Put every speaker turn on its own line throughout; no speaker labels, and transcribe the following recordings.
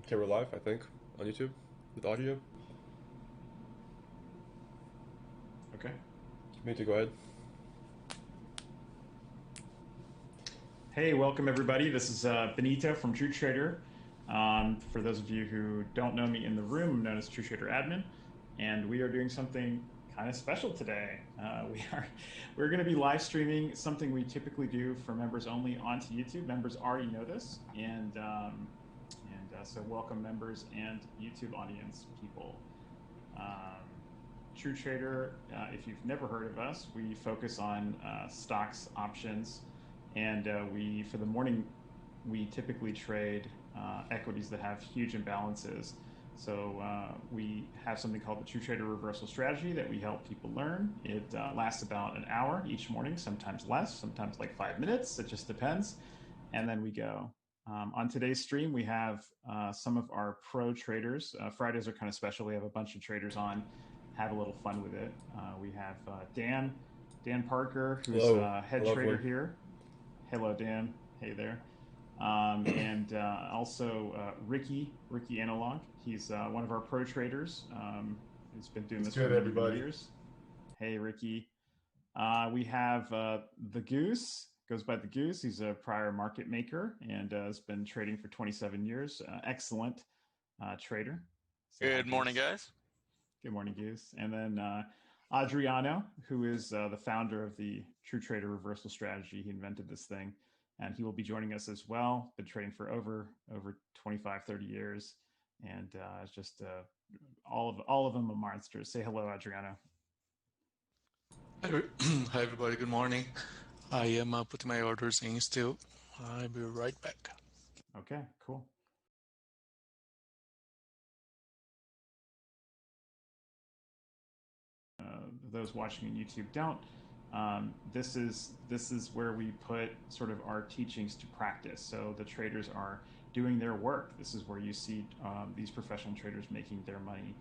Okay, we're live, I think, on YouTube with audio.
Okay.
Me to go ahead.
Hey, welcome everybody. This is Benito from TrueTrader. For those of you who don't know me in the room, I'm known as TrueTrader Admin, and we are doing something kind of special today. We're going to be live streaming something we typically do for members only onto YouTube. Members already know this, and so welcome members and YouTube audience people. TrueTrader, if you've never heard of us, we focus on stocks, options, and for the morning, we typically trade equities that have huge imbalances. So we have something called the TrueTrader Reversal Strategy that we help people learn. It lasts about an hour each morning, sometimes less, sometimes like 5 minutes. It just depends. And then we go. On today's stream, we have some of our pro traders. Fridays are kind of special. We have a bunch of traders on, have a little fun with it. We have Dan Parker, who's head trader here. Hello, Dan. Hey there. And also RickyAnalog. He's one of our pro traders. He's been doing this for many years. Hey, Ricky. We have TheGoose. Goes by TheGoose. He's a prior market maker and has been trading for 27 years. Excellent trader.
Good morning, guys.
Good morning, Goose. And then Adriano, who is the founder of the TrueTrader Reversal Strategy. He invented this thing, and he will be joining us as well. Been trading for over 25, 30 years, and just all of them are monsters. Say hello, Adriano.
Hi, everybody. Good morning. I am putting my orders in still. I'll be right back.
Okay, cool. Those watching on YouTube don't. This is where we put sort of our teachings to practice. So the traders are doing their work. This is where you see these professional traders making their money.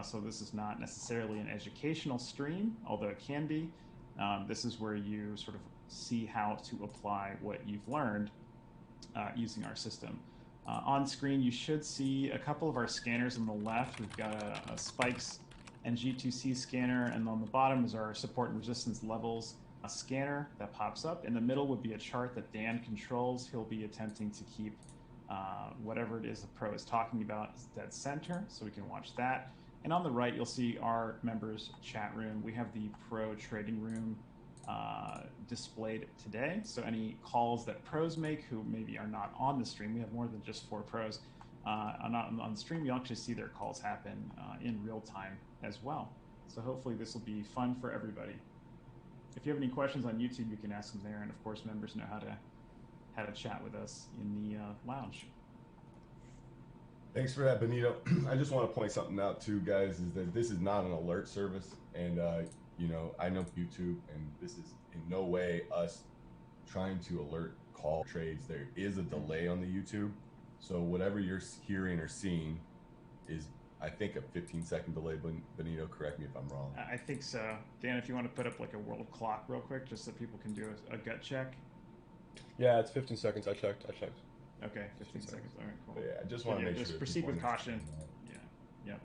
So this is not necessarily an educational stream, although it can be. This is where you sort of see how to apply what you've learned using our system. On screen, you should see a couple of our scanners on the left. We've got a spikes and G2C scanner, and on the bottom is our support and resistance levels scanner that pops up. In the middle would be a chart that Dan controls. He'll be attempting to keep whatever it is the pro is talking about dead center, so we can watch that. And on the right, you'll see our members chat room. We have the pro trading room displayed today. So any calls that pros make who maybe are not on the stream, we have more than just 4 pros, not on the stream, you'll actually see their calls happen in real time as well. So hopefully this will be fun for everybody. If you have any questions on YouTube, you can ask them there. And of course, members know how to chat with us in the lounge.
Thanks for that, Benito. I just want to point something out too, guys, is that this is not an alert service. And, you know, I know YouTube, and this is in no way us trying to alert call trades. There is a delay on the YouTube. So whatever you're hearing or seeing is, I think, a 15-second delay. Benito, correct me if I'm wrong.
I think so. Dan, if you want to put up like a world clock real quick, just so people can do a gut check.
Yeah, it's 15 seconds. I checked.
Okay, 15 seconds. All right, cool.
But yeah, I just want to make sure.
Just proceed with caution. Yeah.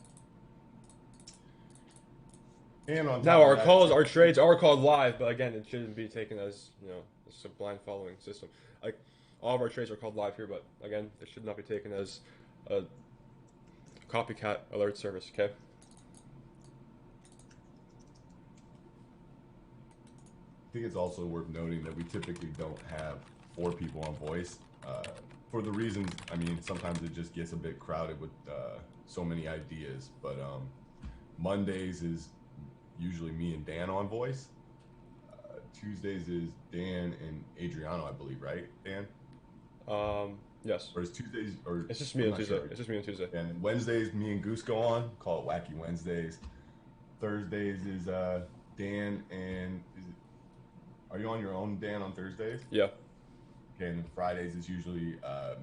And on
now our trades are called live, but again, it shouldn't be taken as, you know, a blind following system. Like, all of our trades are called live here, but again, it should not be taken as a copycat alert service. Okay.
I think it's also worth noting that we typically don't have 4 people on voice. For the reasons, I mean, sometimes it just gets a bit crowded with so many ideas, but Mondays is usually me and Dan on voice. Tuesdays is Dan and Adriano, I believe, right, Dan?
Yes.
Or is Tuesdays, or
it's just me on Tuesday. It's just me on Tuesday.
And Wednesdays, me and Goose go on. Call it Wacky Wednesdays. Thursdays is Dan and are you on your own, Dan, on Thursdays?
Yeah.
Okay, and then Fridays is usually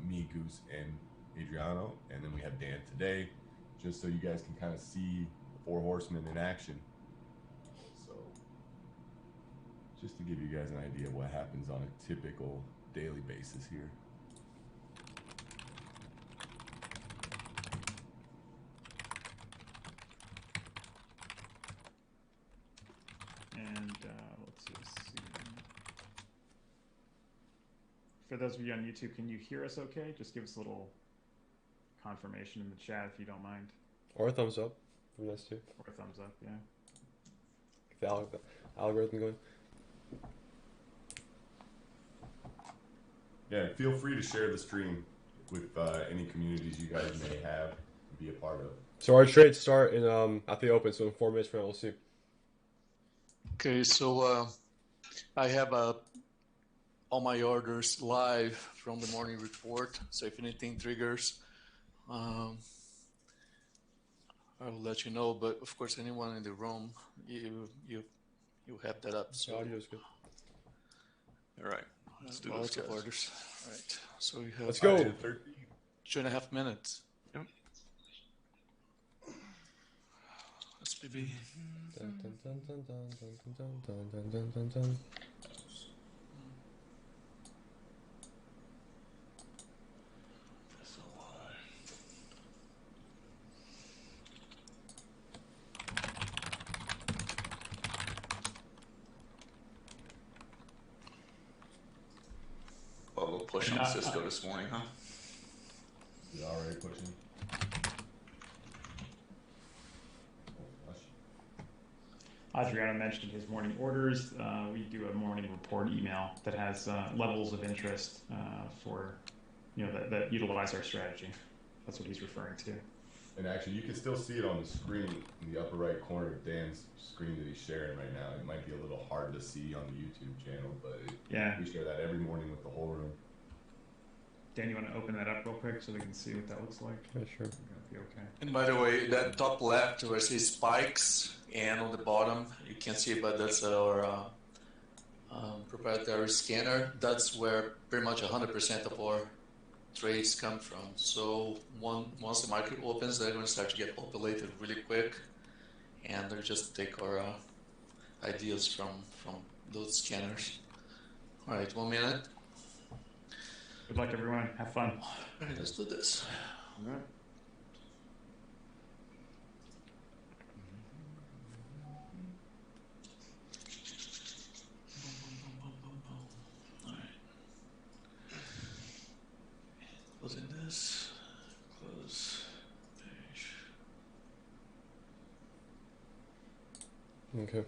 me, Goose, and Adriano, and then we have Dan today, just so you guys can kind of see the 4 horsemen in action. So, just to give you guys an idea of what happens on a typical daily basis here.
And let's just see. For those of you on YouTube, can you hear us okay? Just give us a little confirmation in the chat if you don't mind.
Or a thumbs up. Would be nice too.
Or a thumbs up, yeah.
Get the algorithm going.
Yeah, feel free to share the stream with any communities you guys may have and be a part of.
So our trades start in at the open, so in 4 minutes from now we'll see.
Okay, so I have all my orders live from the morning report. So if anything triggers, I'll let you know. But of course, anyone in the room, you have that up. So
audio is good.
All right. Let's do this, guys.
orders. All right. So we have
Let's go.
2.5 minutes.
Yep.
SPB.
Dun, dun, dun, dun, dun, dun, dun, dun, dun, dun, dun.
We'll push on Cisco this morning, huh?
You're already pushing.
Adriano mentioned his morning orders. We do a morning report email that has levels of interest for, that utilize our strategy. That's what he's referring to.
And actually, you can still see it on the screen in the upper right corner of Dan's screen that he's sharing right now. It might be a little hard to see on the YouTube channel, but we share that every morning with the whole room.
Dan, you want to open that up real quick so we can see what that looks like?
Yeah, sure.
Be okay.
And by the way, that top left where it says spikes, and on the bottom, you can't see it, but that's our proprietary scanner. That's where pretty much 100% of our trades come from. So once the market opens, they're going to start to get populated really quick, and they'll just take our ideas from those scanners. All right, 1 minute.
Good luck, everyone. Have fun.
All right, let's do this.
All right.
All right. Closing this. Close page.
Okay.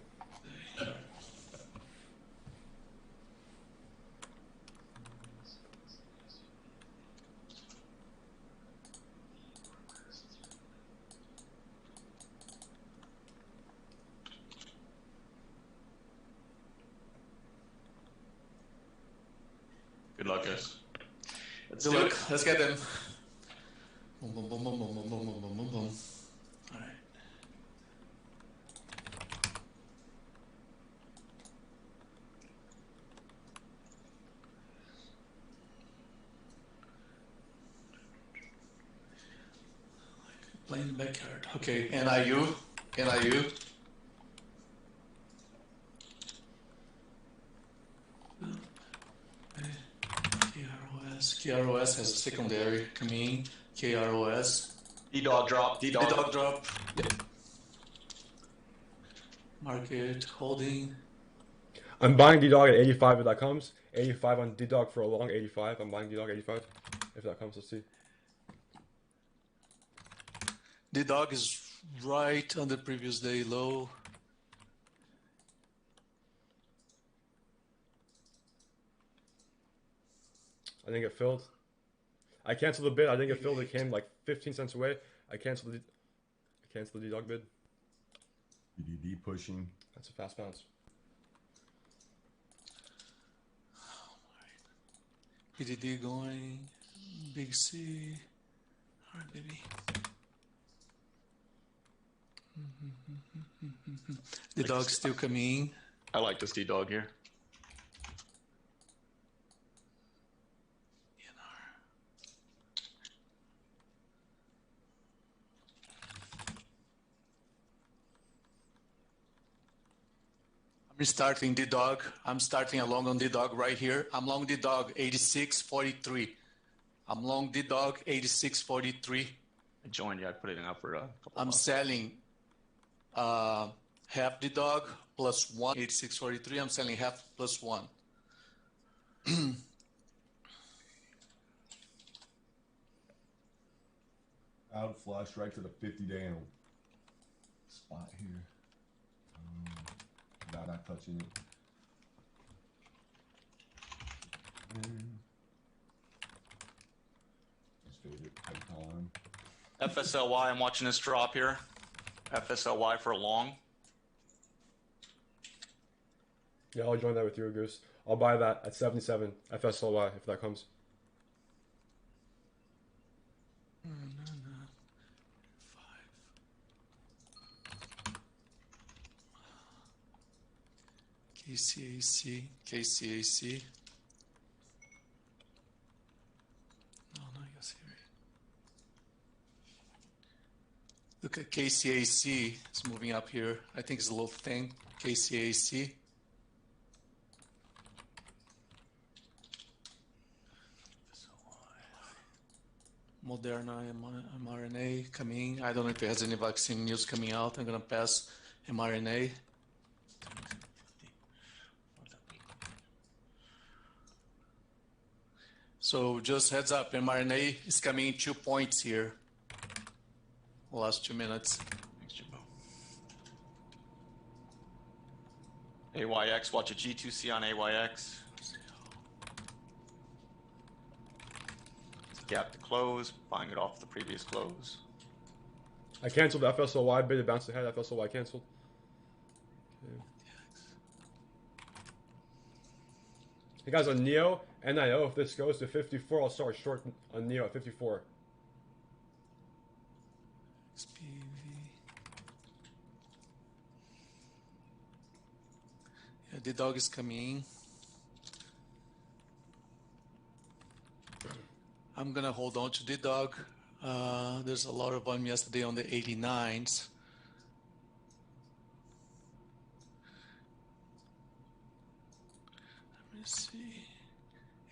Good luck, guys.
Let's do it. Let's get them. Boom, boom, boom, boom, boom, boom, boom, boom, boom, boom, boom. All right. Playing the backyard. Okay, NIU. KROS has a secondary coming. KROS.
D-Dog drop.
D-Dog drop. Yep. Market holding.
I'm buying D-Dog at 85 if that comes. 85 on D-Dog for a long 85. I'm buying D-Dog 85 if that comes. Let's see.
D-Dog is right on the previous day low.
I think it filled. I canceled the bid. I think it filled. It came like 15 cents away. I canceled the D-Dog bid.
BDD pushing.
That's a fast bounce.
PDD going. Big C. All right, baby. The dog's still coming.
I like this D-Dog here.
I'm starting D-Dog. I'm starting along on D-Dog right here. I'm long D-Dog 86.43. I'm long D-Dog 86.43.
I joined you. I put it in upper.
I'm selling half half the dog plus 1, 86.43. I'm selling half plus 1.
Out flush right to the 50-day spot here. Not touching it. Just fade it. Tight on.
FSLY, I'm watching this drop here. FSLY for a long.
Yeah, I'll join that with you, Goose. I'll buy that at 77 FSLY if that comes.
KCAC. No, I guess here. Look at KCAC. It's moving up here. I think it's a little thing. KCAC. Moderna mRNA coming. I don't know if it has any vaccine news coming out. I'm gonna pass mRNA. So just heads up, mRNA is coming in 2 points here. Last 2 minutes.
Thanks, Jimbo. AYX, watch a G2C on AYX. Gap to close, buying it off the previous close.
I canceled the FSLY bid, it bounced ahead, FSLY canceled. Okay. Hey guys, on NEO, NIO, if this goes to 54, I'll start short on NEO at 54.
SPV. Yeah, the dog is coming in. I'm gonna hold on to the dog. There's a lot of volume yesterday on the 89s. Let me see.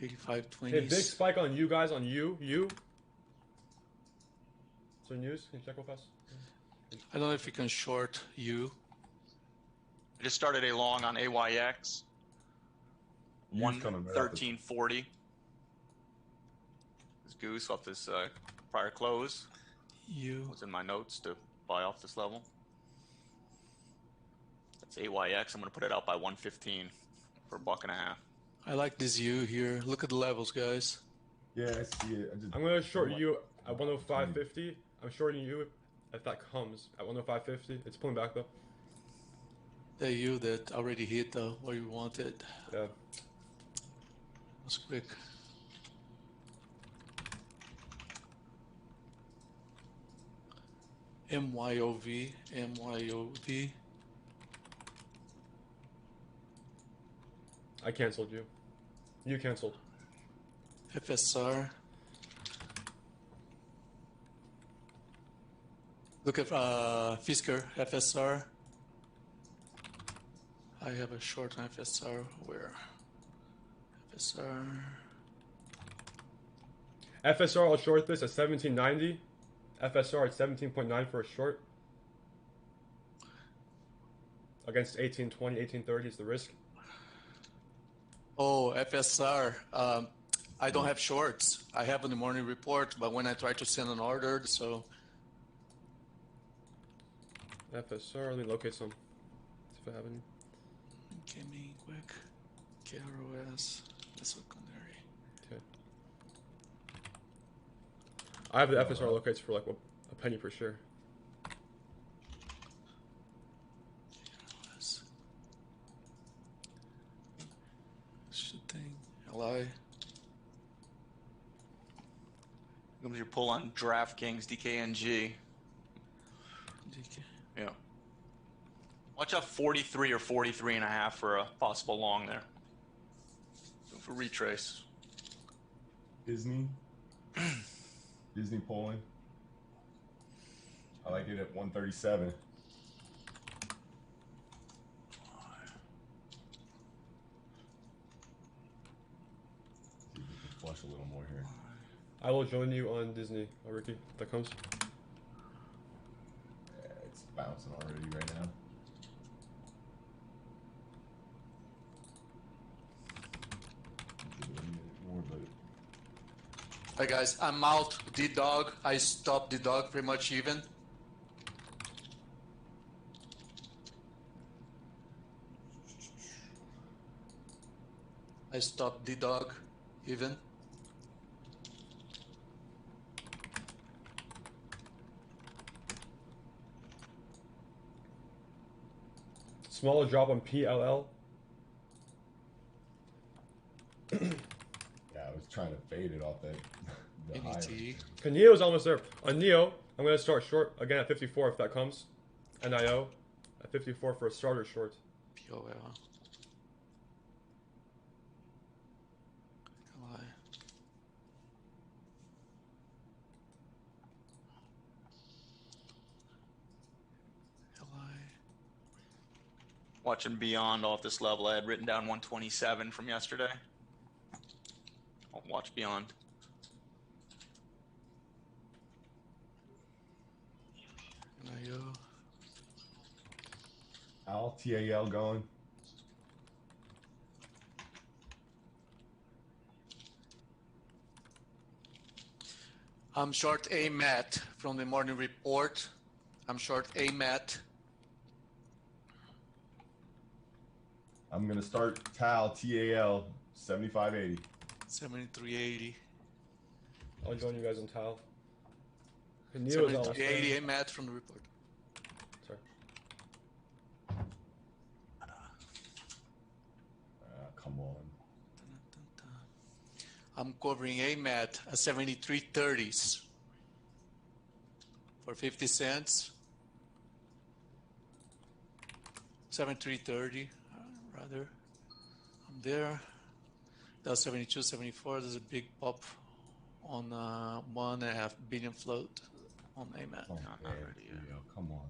85.20s.
Hey, big spike on you guys, on you. Is there news? Can you check real fast?
I don't know if you can short you.
I just started a long on AYX.
You's coming right off the-
113.40. This Goose off this prior close.
You.
Was in my notes to buy off this level. That's AYX. I'm going to put it out by 115 for $1.50.
I like this you here. Look at the levels, guys.
Yeah, I see it.
I'm going to short you at 105.50. I'm shorting you if that comes at 105.50. It's pulling back though.
The you that already hit where you wanted.
Yeah.
That's quick. MYOV.
I canceled you. You canceled.
FSR. Look at Fisker, FSR. I have a short on FSR. Where? FSR.
FSR, I'll short this at 17.90. FSR at 17.9 for a short. Against 18.20, 18.30 is the risk.
Oh, FSR. I don't have shorts. I have in the morning report, but when I try to send an order, so.
FSR, let me locate some. See if I have any.
Came in quick. KROS. Secondary.
Okay. I have the FSR locates for like a penny per share.
KROS. Shooting. LI.
Comes your pull on DraftKings, DKNG.
DK.
Yeah. Watch out 43 or 43.5 for a possible long there. So for retrace.
Disney. Disney pulling. I like it at 137. See if we can flush a little more here.
I will join you on Disney, Ricky, if that comes.
Yeah, it's bouncing already right now.
Hi guys, I'm out D-Dog. I stopped D-Dog pretty much even. I stopped D-Dog even.
Smaller drop on PLL.
Yeah, I was trying to fade it off that. The higher.
Okay, Neo's almost there. On Neo, I'm going to start short again at 54 if that comes. NIO at 54 for a starter short.
POL.
Watching beyond off this level, I had written down 127 from yesterday. I'll watch beyond.
Al, TAL going.
I'm short AMAT from the morning report. I'm short AMAT.
I'm gonna start TAL 75.80.
73.80.
I'll join you guys on Tile. Okay, Neo's almost there.
73.80 AMAT from the report.
Sorry.
Come on.
I'm covering AMAT at 73.30s for 50 cents. 73.30, rather. I'm there. That's 72, 74. There's a big pop on 1.5 billion float on AMAT.
Oh,
not
man,
ready yet.
Theo, come on.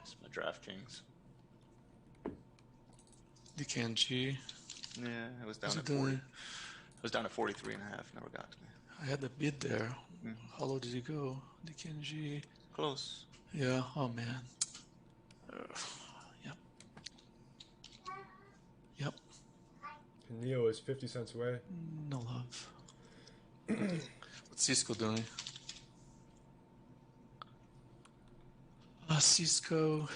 It's my DraftKings.
The Kenji.
Yeah, it was down
Is
at
it
40. It was down at 43 and a half. Never got to me.
I had a bid there. How low did it go? The Kenji.
Close.
Yeah. Oh man. Yep. Yep.
And Neo is 50 cents away.
No love. What's Cisco doing? Cisco.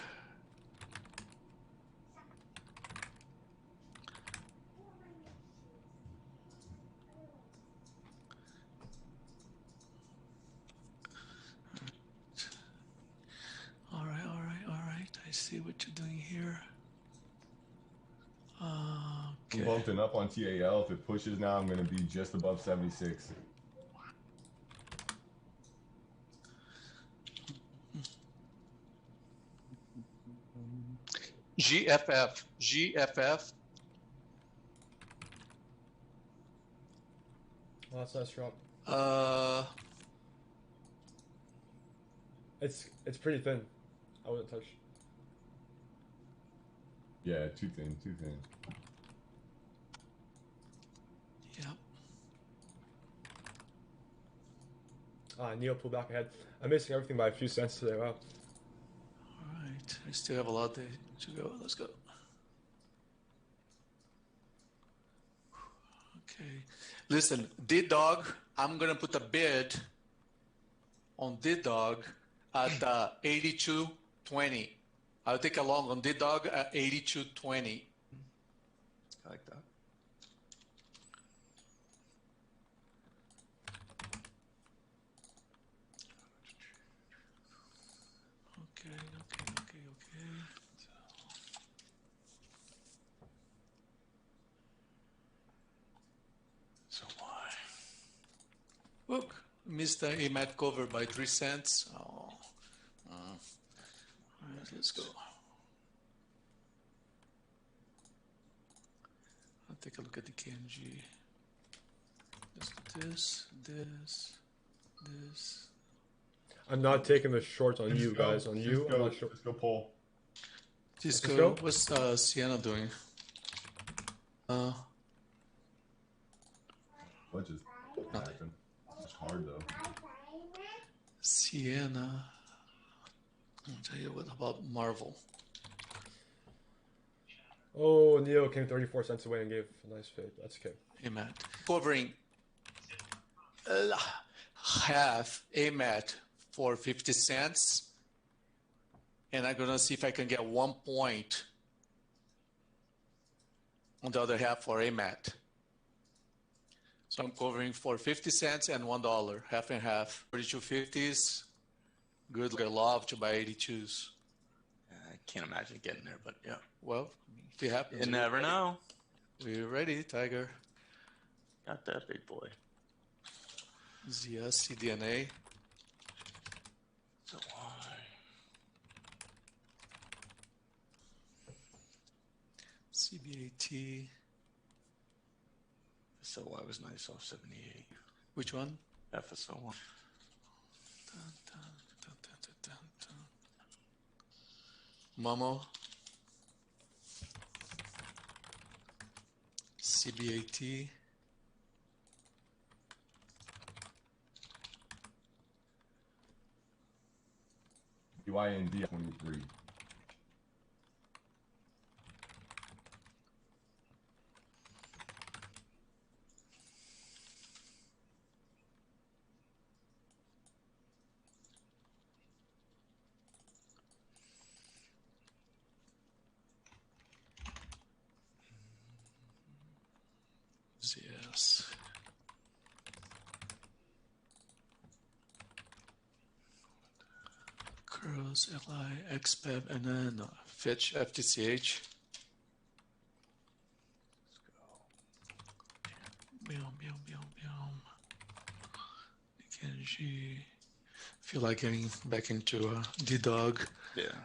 All right. I see what you're doing here.
I'm
Okay.
bumping up on TAL. If it pushes now, I'm going to be just above 76.
GFF.
Oh, that's a nice drop. It's pretty thin. I wouldn't touch.
Yeah, too thin, too thin.
Yep.
Neo pulled back ahead. I'm missing everything by a few cents today. Wow.
All right. I still have a lot to go. Let's go. Okay. Listen, D-Dog, I'm going to put a bid on D-Dog at 82.20. I'll take a long on D-Dog at 82.20.
I like that.
Okay.
So why?
Look, missed the AMAT cover by 3 cents. Oh. All right, let's go. I'll take a look at the KNG. This.
I'm not taking the shorts on you guys. On you, I'm not sure.
Let's go pull.
Cisco, what's Sienna doing?
What just happened? It's hard though.
Sienna. I'll tell you what about Marvel.
Oh, Neo came 34 cents away and gave a nice fade. That's okay.
AMAT. Covering half AMAT for 50 cents. And I'm going to see if I can get 1 point on the other half for AMAT. So I'm covering for 50 cents and $1, half and half. 42.50s. Good. I love to buy 82s.
I can't imagine getting there, but yeah.
Well, if it happens.
You never know.
We're ready, Tiger.
Got that big boy.
ZS, CDNA.
So
CBAT.
FSOY was nice off 78.
Which one?
FSOY.
Momo. CBAT.
UIND 23.
ZS. Curls, LI, XPEB, and then Fitch, FTCH. Kenji. Feel like getting back into D-Dog.
Yeah.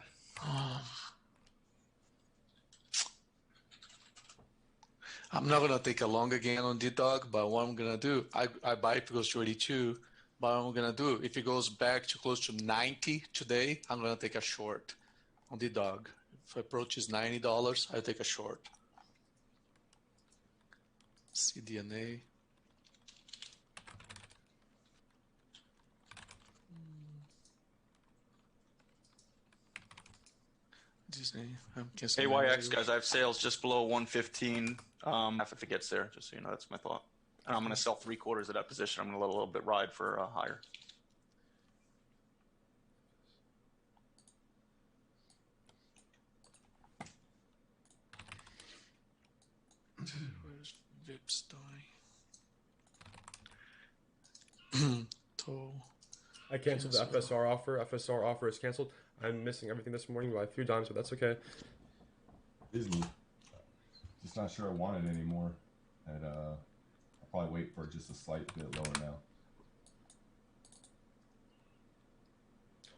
I'm not going to take a long again on D-Dog, but what I'm going to do, I buy if it goes to 82, but what I'm going to do, if it goes back to close to 90 today, I'm going to take a short on D-Dog. If it approaches $90, I'll take a short. CDNA. Disney. I'm canceling.
AYX, guys, I have sales just below 115. If it gets there, just so you know, that's my thought. And I'm going to sell 3/4 of that position. I'm going to let a little bit ride for higher.
Where's Vips die? Toe.
I canceled the FSR offer. FSR offer is canceled. I'm missing everything this morning by a few dimes, but that's okay.
Disney. Just not sure I want it anymore. And I'll probably wait for just a slight bit lower now.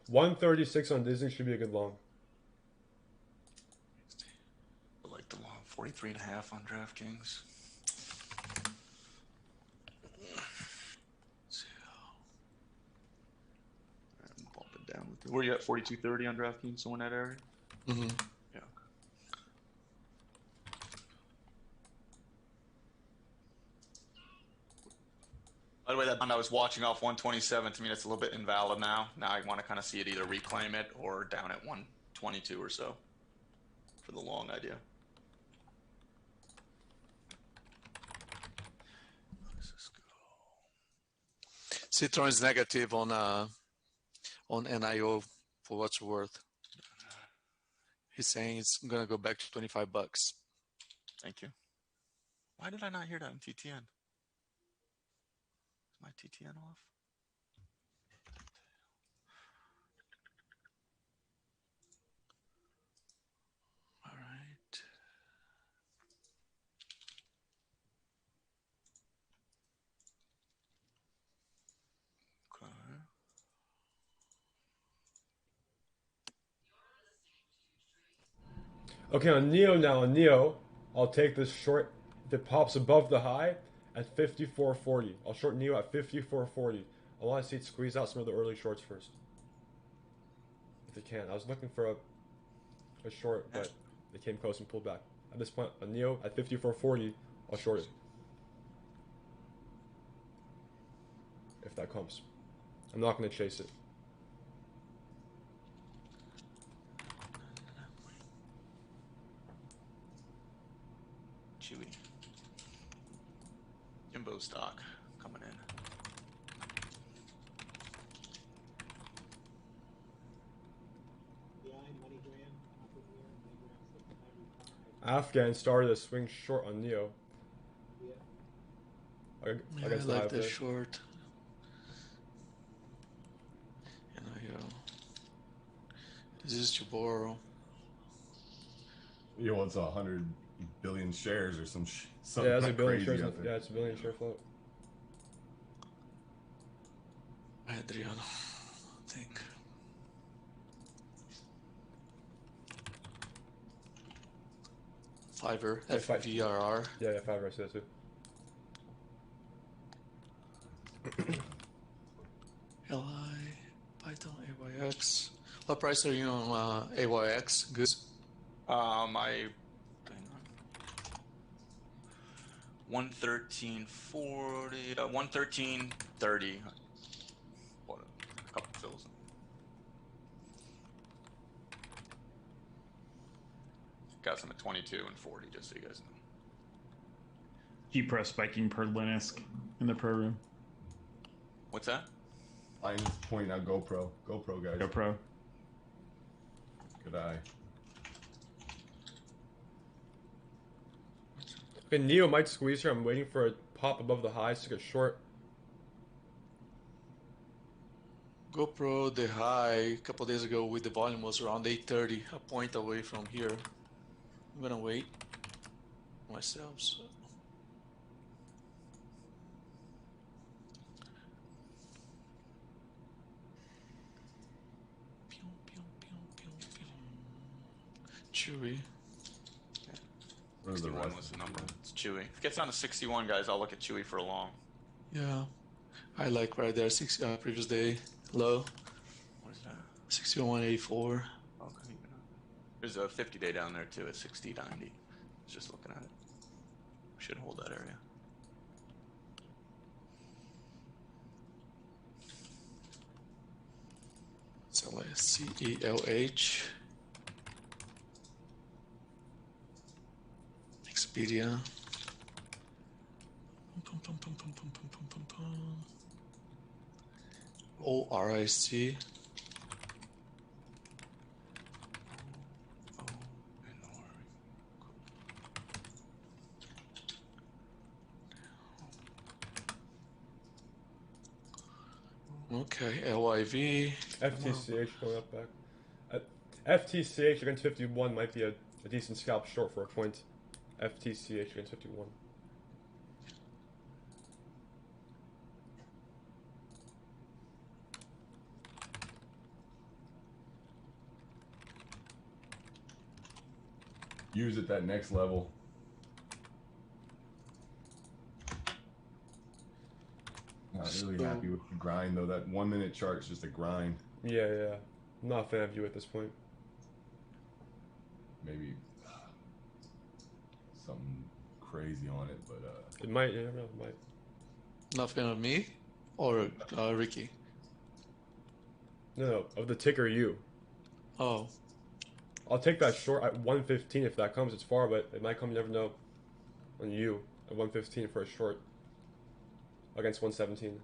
136 on Disney should be a good long.
I like the long 43.5 on DraftKings. Bump it down. Where you at? 42.30 on DraftKings, somewhere in that area?
Mm-hmm.
Yeah. By the way, that bond I was watching off 127, to me, that's a little bit invalid now. Now I want to kind of see it either reclaim it or down at 122 or so for the long idea.
Citron is negative on NIO for what's worth. He's saying it's gonna go back to $25.
Thank you. Why did I not hear that in TTN? Is my TTN off?
All right.
Okay, on Neo now. On Neo, I'll take this short if it pops above the high at 54.40. I'll short Neo at 54.40. I want to see it squeeze out some of the early shorts first. If it can. I was looking for a short, but it came close and pulled back. At this point, on Neo at 54.40, I'll short it. If that comes. I'm not going to chase it.
stock coming in.
Afghan started a swing short on Neo.
Yeah,
Against
I
the high
like
of
the
this.
short. And this is to borrow.
Yo, it's 100 billion shares or something
Yeah, that's a
like
billion
crazy
shares.
out there.
Yeah, it's a billion share float.
Adriano, I think. Fiverr,
Yeah,
FVRR.
Yeah, 5 I see that too.
LI, Python, AYX. What price are you on AYX? Goose?
Hang on. 113.40, 113.30. Bought a couple fills. Got some at 22 and 40, just so you guys know.
Keep pro spiking per Linux in the program.
What's that?
Mine's pointing out GoPro. GoPro, guys.
GoPro.
Good eye.
Okay, Neo might squeeze here. I'm waiting for a pop above the highs to get short.
GoPro, the high a couple days ago with the volume was around 830, a point away from here. I'm gonna wait myself. So. Chewy.
What are the
61
rest?
was the number. It's Chewy. If it gets down to 61, guys, I'll look at Chewy for a long.
Yeah, I like right there. Previous day low.
What is that?
61.84.
Okay. There's a 50-day down there too at 60.90. Just looking at it. Should hold that area.
So like CELH. Expedia. ORIC. Okay, LYV.
FTCH going up back. FTCH against 51 might be a decent scalp short for a point. FTCH against 51.
Use at that next level. Not really happy with the grind though. That 1 minute chart is just a grind.
Yeah. I'm not a fan of you at this point.
Maybe something crazy on it, but
It might, yeah, it might.
Not fan of me or Ricky?
No, of the ticker U.
Oh,
I'll take that short at 115 if that comes. It's far, but it might come. You never know. On U at 115 for a short against 117.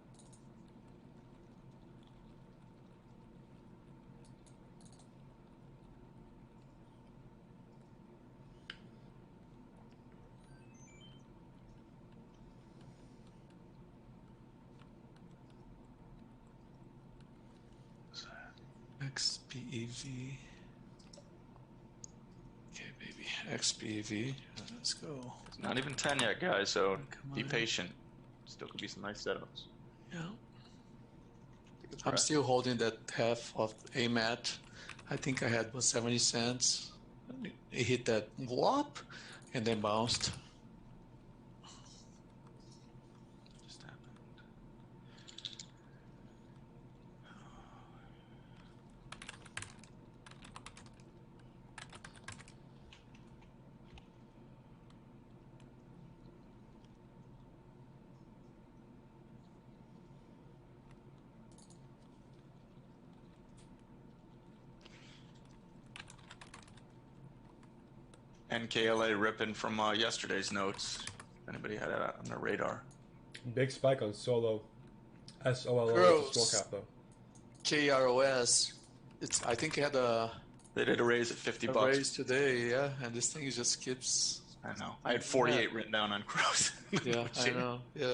XPEV. Okay, baby. XPEV. Let's go.
It's not even 10 yet, guys, so
Come
be
on.
patient. Still could be some nice setups.
Yeah.
Take a
I'm
breath.
still holding that half of AMAT. I think I had 70 cents. It hit that whop and then bounced.
Just happened. NKLA ripping from yesterday's notes. If anybody had that on their radar?
Big spike on solo. SOLO. It's a small
Gross.
cap though.
KROS. I think it had
They did a raise at 50
a
bucks.
raise today, yeah, and this thing just keeps.
I know. I had 48 written down on Crows.
Yeah, I know. Yeah.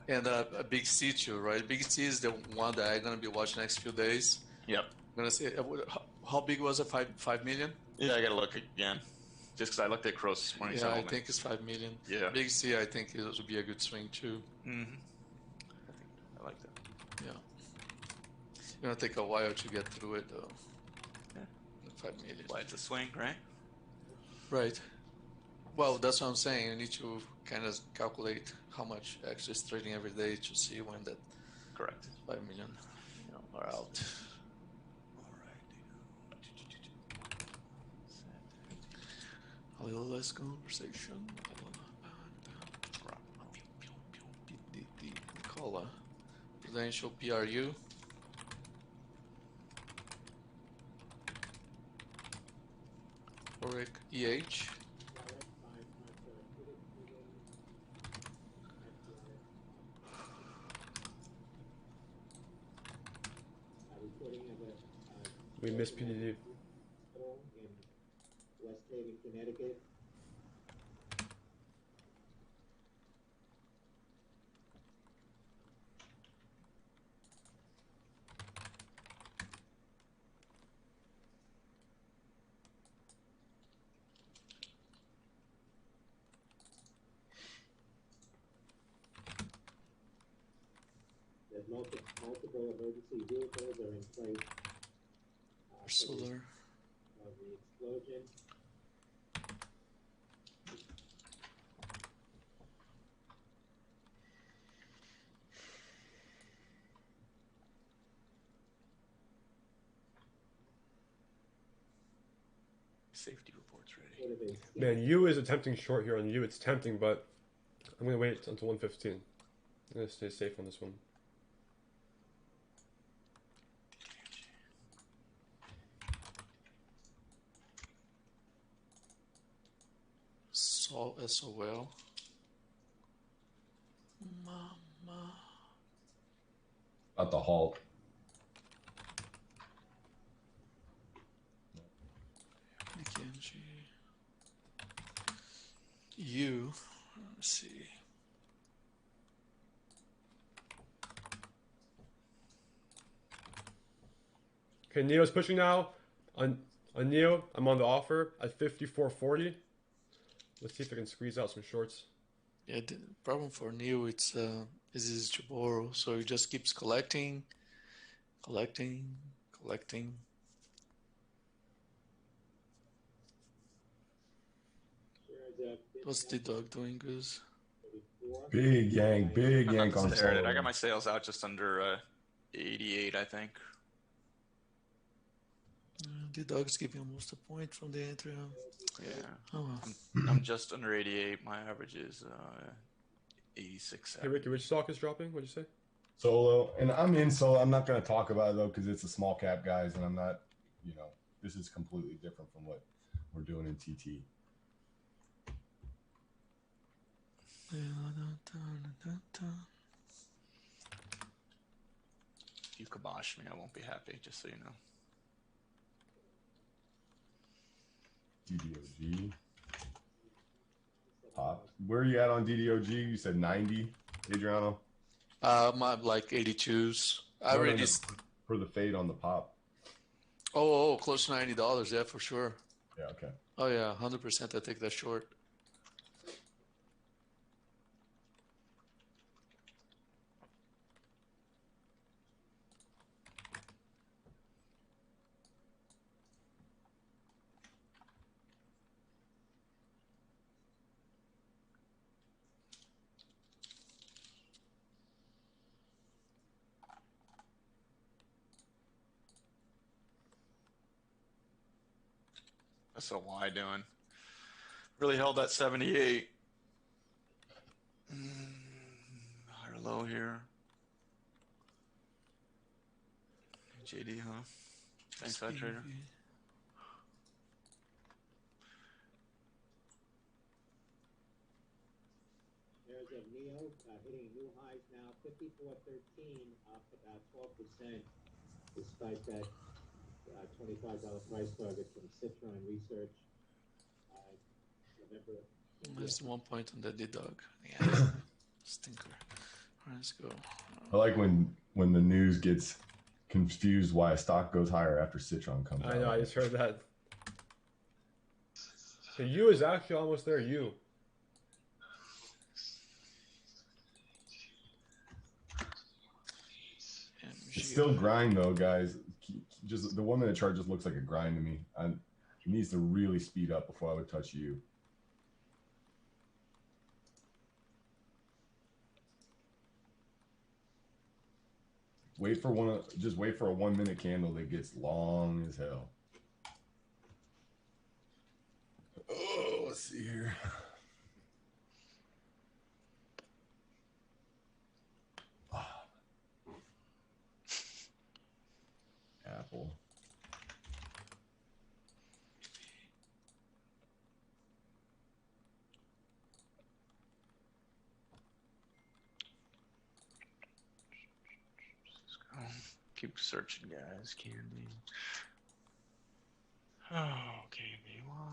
And a Big C too, right? Big C is the one that I'm gonna be watching next few days.
Yep.
I'm gonna say, how big was it? 5 million?
Yeah, I gotta look again. Just because I looked at Crows this morning.
Yeah, I think it's 5 million.
Yeah.
Big C, I think it would be a good swing too.
Mm-hmm. I like that.
Yeah. It's gonna take a while to get through it though.
Yeah.
5 million.
Why it's a swing, right?
Right. Well, that's what I'm saying. You need to kind of calculate how much actually is trading every day to see when that
Correct.
5 million are out.
All right.
A little less conversation. Call Prudential PRU. Oric EH.
We missed PDD.
West Haven, Connecticut. There's multiple emergency vehicles are in place.
Solar.
Of the explosion.
Safety reports ready.
Man, U is attempting short here on U. It's tempting, but I'm gonna wait until 115. I'm gonna stay safe on this one.
SOL. Mama.
About the halt.
McKenzie. U. Let's see.
Okay, Neo's pushing now. On Neo, I'm on the offer at 54.40. Let's see if I can squeeze out some shorts.
Yeah, the problem for Neo, it's easy to borrow, so it just keeps collecting. What's the dog doing, Goose?
Big yank on
There it is.
solo.
I got my sales out just under 88, I think.
The dog's giving almost a point from the entry.
Yeah.
Oh, well.
I'm just under 88. My average is 86.
Hey, Ricky, which stock is dropping? What'd you say?
Solo, and I'm in solo. I'm not going to talk about it though because it's a small cap, guys, and I'm not. This is completely different from what we're doing in TT.
If you kibosh me, I won't be happy, just so you know.
DDOG. Pop. Where are you at on DDOG? You said 90, Adriano?
I'm like 82s. I already.
For the fade on the pop.
Oh, close to $90. Yeah, for sure.
Yeah, okay.
Oh, yeah, 100% I take that short.
So why doing? Really held that 78. Higher low here. JD, huh? Thanks, that trader.
Shares of Romeo hitting new highs now, 54.13, up about 12%, despite that $25 price target from Citron Research. November.
There's 1 point on the D-Dog. Yeah, stinker. All right, let's go.
I like when the news gets confused why a stock goes higher after Citron comes out.
I know, I just heard that. The U is actually almost there, U.
It's still grind though, guys. Just the 1 minute chart just looks like a grind to me. It needs to really speed up before I would touch U. Just wait for a 1 minute candle that gets long as hell. Oh, let's see here. Apple.
Keep searching, guys. Candy. Oh, candy one.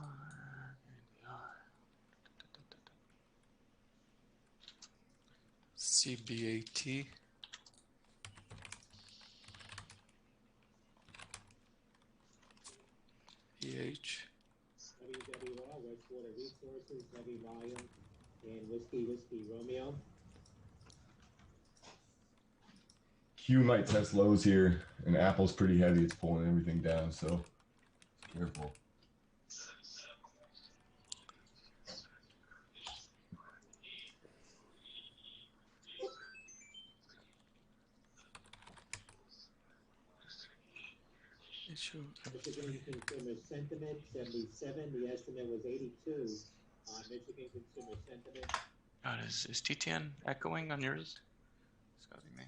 CBAT. EH.
WWR, Westwater Resources, heavy volume, and Whiskey Romeo.
Q might test lows here, and Apple's pretty heavy. It's pulling everything down, so careful.
Michigan consumer sentiment, 77. The estimate was 82 on Michigan consumer sentiment.
God, is TTN echoing on yours? It's gotta be me.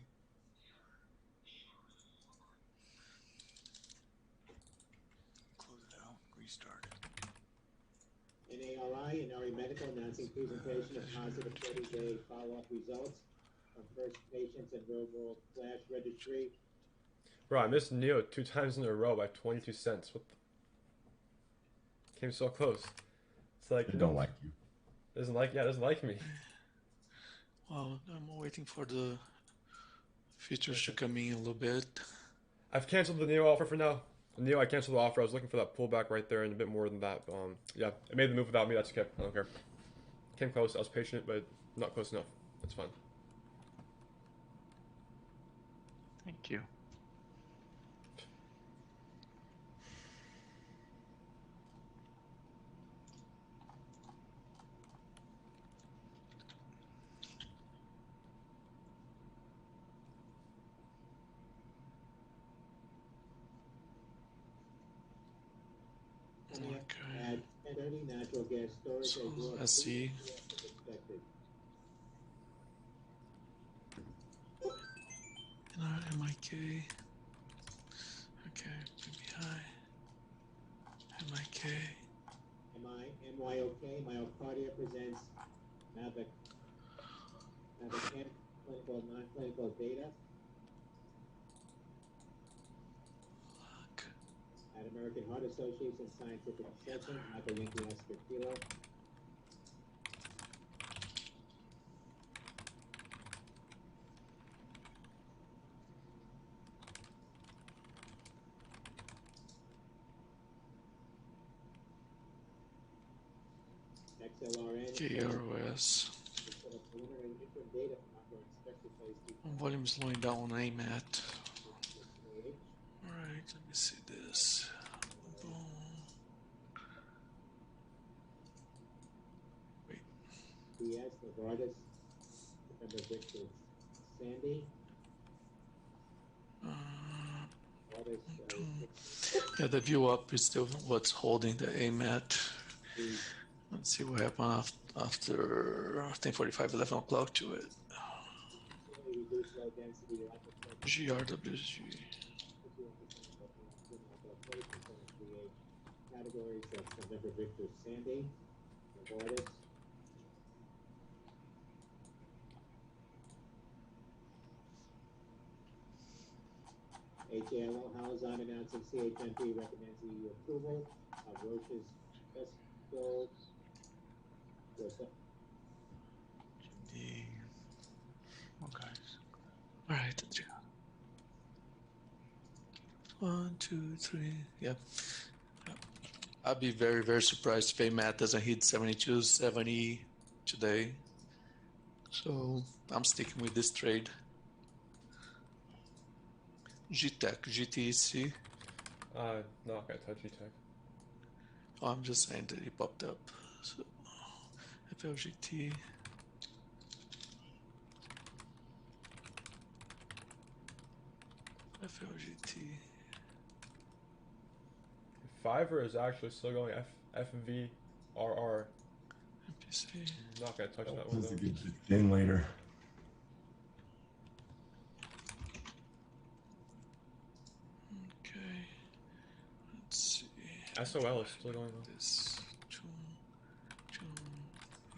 Close it out, restart it.
NARI and RE Medical announcing presentation of positive 30-day follow-up results from first patients and real-world flash registry.
Bro, I missed Neo 2 times in a row by 22 cents. What the... Came so close. It's like...
They don't like you.
Doesn't like me.
Well, I'm waiting for the futures to come in a little bit.
I've canceled the Neo offer for now. The Neo, I canceled the offer. I was looking for that pullback right there and a bit more than that. Yeah, it made the move without me. That's okay. I don't care. Came close. I was patient, but not close enough. That's fine.
Thank you.
At 10:30, natural gas storage.
So let's see. MIK. Okay, PBI. MIK.
MYOK. Myocardia presents Mavacam clinical, non-clinical data.
Look.
At American Heart Association Scientific Assessment, Michael Yankee Oscar Kilo. XLRN.
KROS. Volume slowing down on AMAT. Alright, let me see this. Boom. Wait.
BS, Novartis, November Victor, Sandy.
Yeah, the view up is still what's holding the AMAT. Let's see what happened after 10:45, 11 o'clock to it. GRWG.
Categories, that's November Victor, Sandy, Novartis. HALO Halazon announcing CHMP recommends EU approval of Roche's Phesgo. What's up?
Okay. All right. 1, 2, 3. Yeah. I'd be very, very surprised if AMAT doesn't hit 72, 70 today. So I'm sticking with this trade. GTech, GTC.
Not gonna touch GTech.
Oh, I'm just saying that he popped up. So FLGT. FLGT.
Fiverr is actually still going FVRR.
MPC.
Not gonna touch that
This
one
is a
though.
good in later.
Okay. Let's see.
SOL is still going on.
This.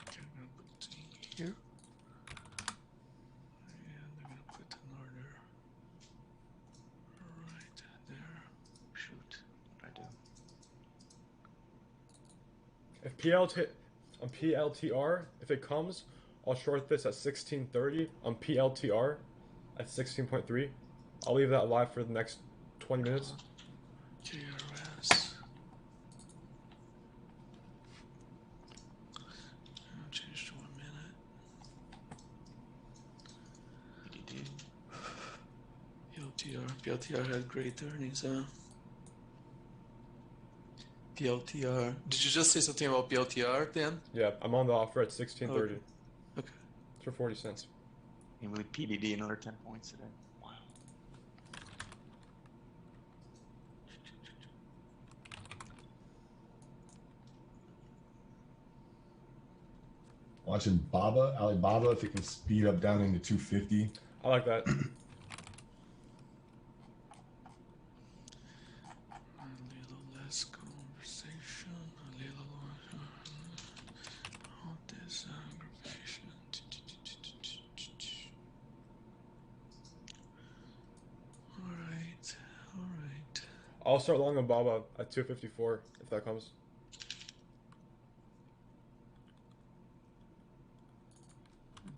Okay, I'm gonna put it here. And I'm gonna put an order right there.
Shoot, what did I do?
If on PLTR, if it comes, I'll short this at 1630 on PLTR at 16.3. I'll leave that live for the next 20 minutes.
KRS. I'll change to 1 minute. PLTR had great earnings, huh? PLTR. Did you just say something about PLTR, Dan?
Yeah, I'm on the offer at 1630.
Okay.
It's for 40 cents.
You move PDD another 10 points today. Wow.
Watching Alibaba, if it can speed up down into 250.
I like that.
A little less conversation, a little all this aggravation. All right.
I'll start long on Baba at 254 if that comes.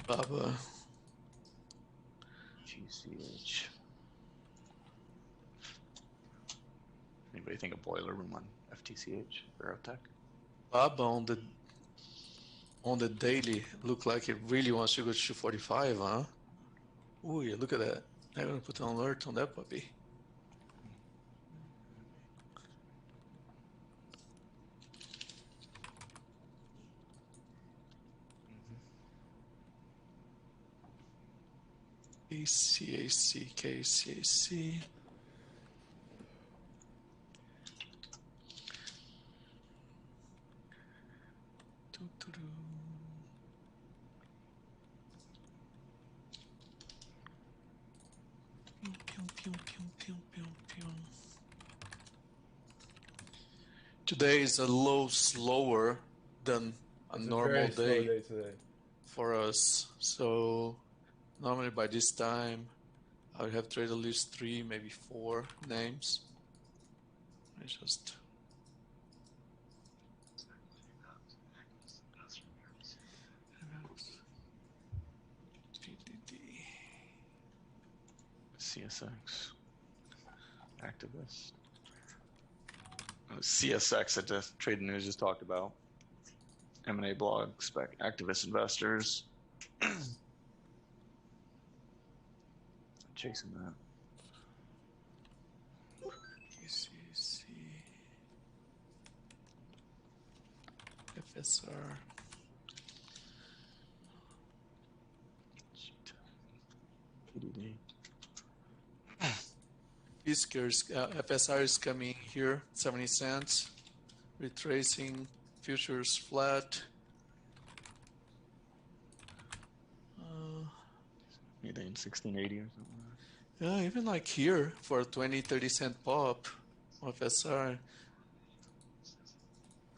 Baba.
GCH. Anybody think of boiler room on FTCH for Tech?
Baba on the daily look like it really wants to go to 245, huh? Ooh, yeah, look at that. I'm gonna put an alert on that puppy. KCAC. Today is a little slower than a normal
very slow
day
day today.
for us. So normally by this time, I would have traded at least 3, maybe 4 names. I just
CSX. Activist. CSX at the Trading News just talked about. M&A blog, spec activist investors. Chasing that.
KCC, FSR.
PDD.
Fiskers, FSR is coming here, 70 cents. Retracing, futures flat.
Maybe in 1680 or something.
Yeah, even like here for a 20-30 cent pop on FSR.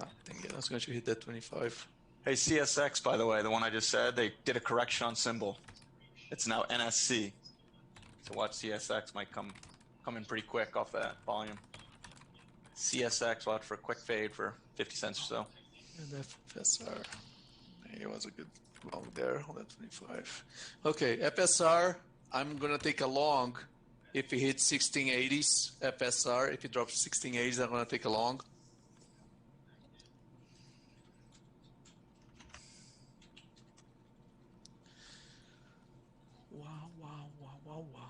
I think that's going to hit that 25.
Hey, CSX, by the way, the one I just said, they did a correction on symbol. It's now NSC. So watch CSX might come come in pretty quick off that volume. CSX, watch for a quick fade for 50 cents or so.
And FSR. It was a good long there on that 25. Okay, FSR, I'm going to take a long. If it hits 1680s, FSR, if it drops 1680s, I'm going to take a long. Wow, wow, wow, wow, wow.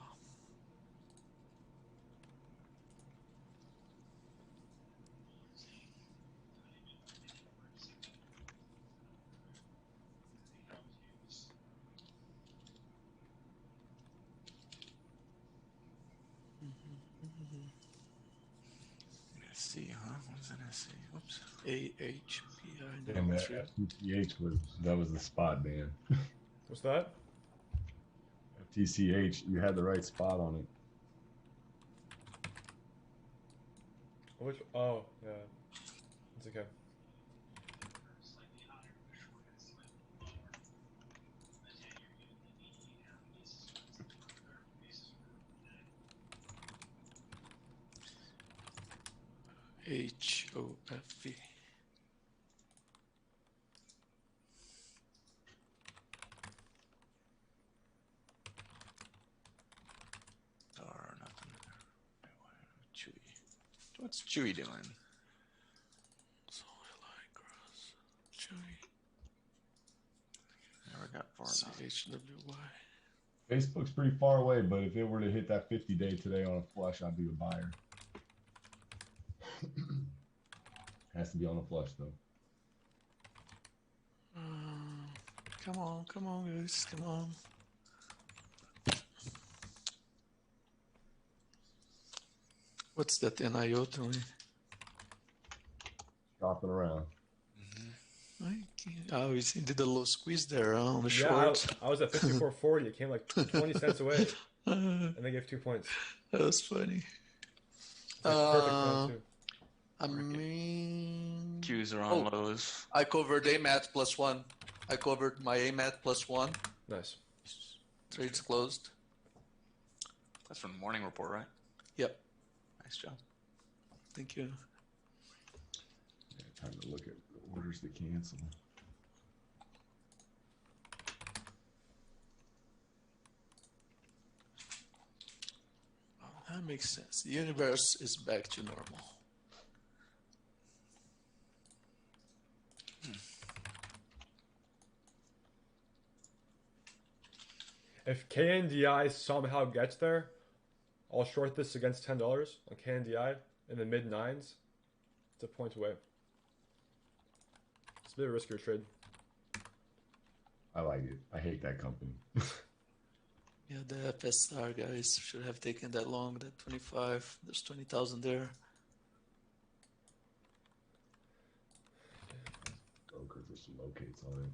SC, huh? What is an SC? Oops.
AHPI
And
no
that
3.
FTCH was the spot, man.
What's that?
FTCH, you had the right spot on it.
Which? Oh, yeah. It's okay.
HOFV.
Or nothing. Chewy. What's Chewy doing?
Chewy.
Never got far enough.
CHWY.
Facebook's pretty far away, but if it were to hit that 50-day today on a flush, I'd be a buyer. Has to be on a flush, though.
Come on, guys, come on. What's that NIO doing?
Shopping around.
Oh, he did a little squeeze there on the
Yeah,
short.
I was at 54.40. It came like 20 cents away, and they gave 2 points.
That was funny.
It's like perfect time too.
I mean,
Qs are on lows.
I covered AMAT +1. I covered my AMAT +1.
Nice.
Trade's closed.
That's from the morning report, right?
Yep.
Nice job.
Thank you.
Yeah, time to look at the orders to cancel.
Oh, that makes sense. The universe is back to normal.
If KNDI somehow gets there, I'll short this against $10 on KNDI in the mid 9s. It's a point away. It's a bit of a riskier trade.
I like it. I hate that company.
Yeah, the FSR guys should have taken that long, that 25. There's 20,000 there.
Oh, because there's some locates on it.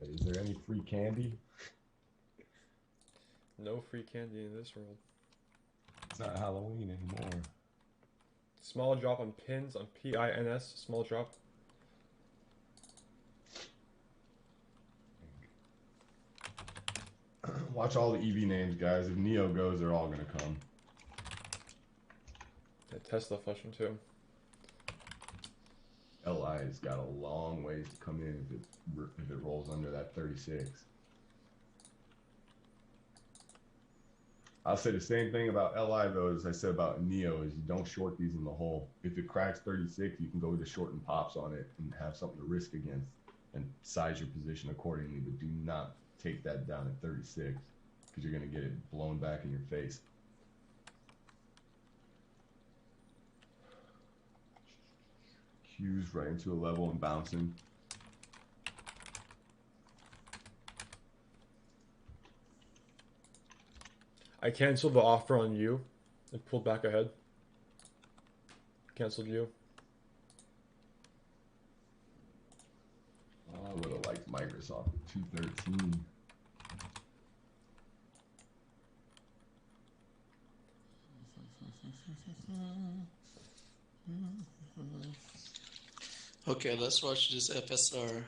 Is there any free candy?
No free candy in this world.
It's not Halloween anymore.
Small drop on pins on PINS. Small drop.
Watch all the EV names, guys. If Neo goes, they're all going to come.
Yeah, Tesla flushing too.
LI's got a long ways to come in if it rolls under that 36. I'll say the same thing about LI though as I said about Neo is you don't short these in the hole. If it cracks 36, you can go to short and pops on it and have something to risk against and size your position accordingly, but do not take that down at 36 because you're going to get it blown back in your face. Q's right into a level and bouncing.
I canceled the offer on you and pulled back ahead. Canceled you.
Oh, I would have liked Microsoft at 213.
Okay, let's watch this FSR.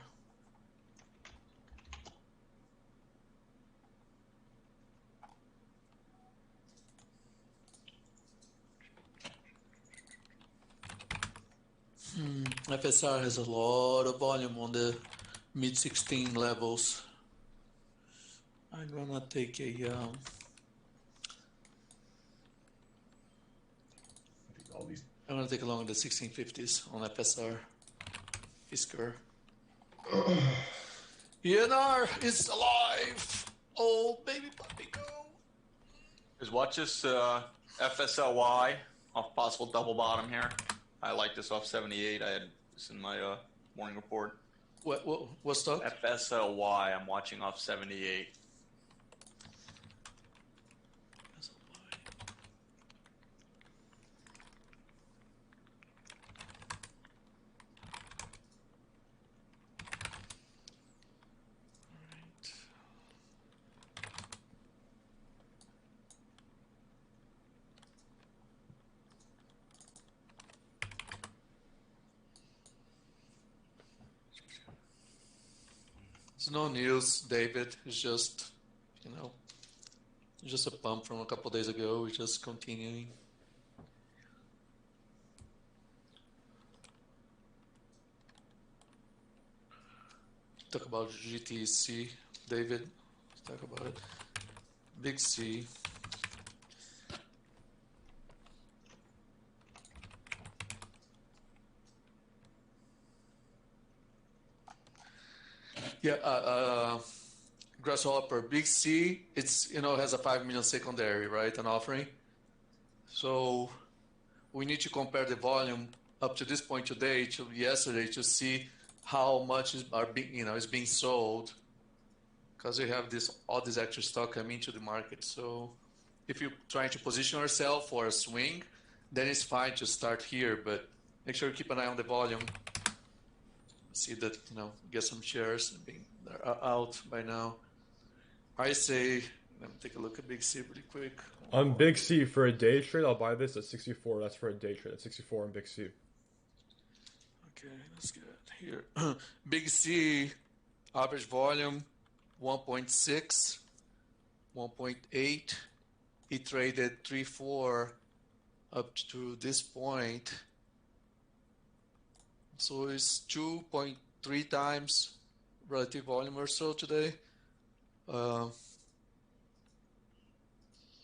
FSR has a lot of volume on the mid 16 levels. I'm gonna take a
all these.
I'm gonna take a long on the 1650s on FSR. Fisker. ENR is alive. Oh, baby puppy, go.
Is watch this FSLY off possible double bottom here. I like this off 78. I had this in my morning report.
What stock?
FSLY. I'm watching off 78.
It's no news, David. It's just, just a pump from a couple days ago. We're just continuing. Talk about GTC, David. Talk about it. Big C. Yeah, Grasshopper, Big C, it's, has a 5 million secondary, right? An offering. So we need to compare the volume up to this point today to yesterday to see how much is being sold, because we have all this extra stock coming into the market. So if you're trying to position yourself for a swing, then it's fine to start here, but make sure you keep an eye on the volume. See that, get some shares being out by now. I say, let me take a look at Big C really quick.
On Big C for a day trade, I'll buy this at 64. That's for a day trade at 64 on Big C.
Okay, let's get here. Big C, average volume 1.6, 1.8. He traded 3.4 up to this point. So it's 2.3 times relative volume or so today.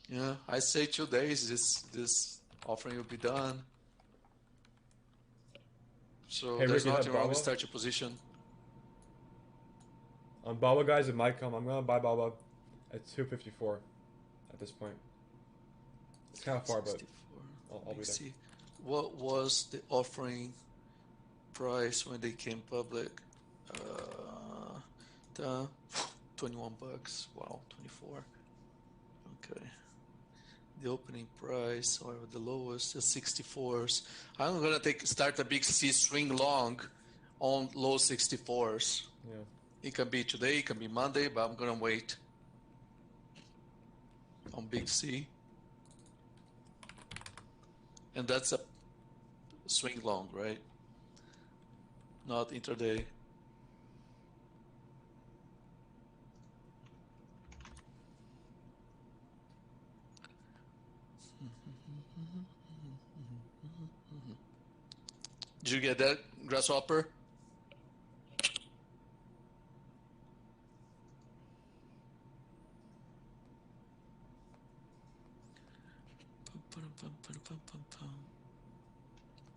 Yeah, I say 2 days this offering will be done. So
Hey,
there's
Ricky,
nothing wrong with
Baba?
start your position.
On Baba, guys, it might come. I'm gonna buy Baba at 254 at this point. It's kind of far, but I'll be there.
See, what was the offering price when they came public? 21 bucks. Wow, 24. Okay. The opening price or the lowest is 64s. I'm gonna start a Big C swing long on low 64s.
Yeah.
It can be today, it can be Monday, but I'm gonna wait on Big C. And that's a swing long, right? Not intraday. Did you get that, Grasshopper?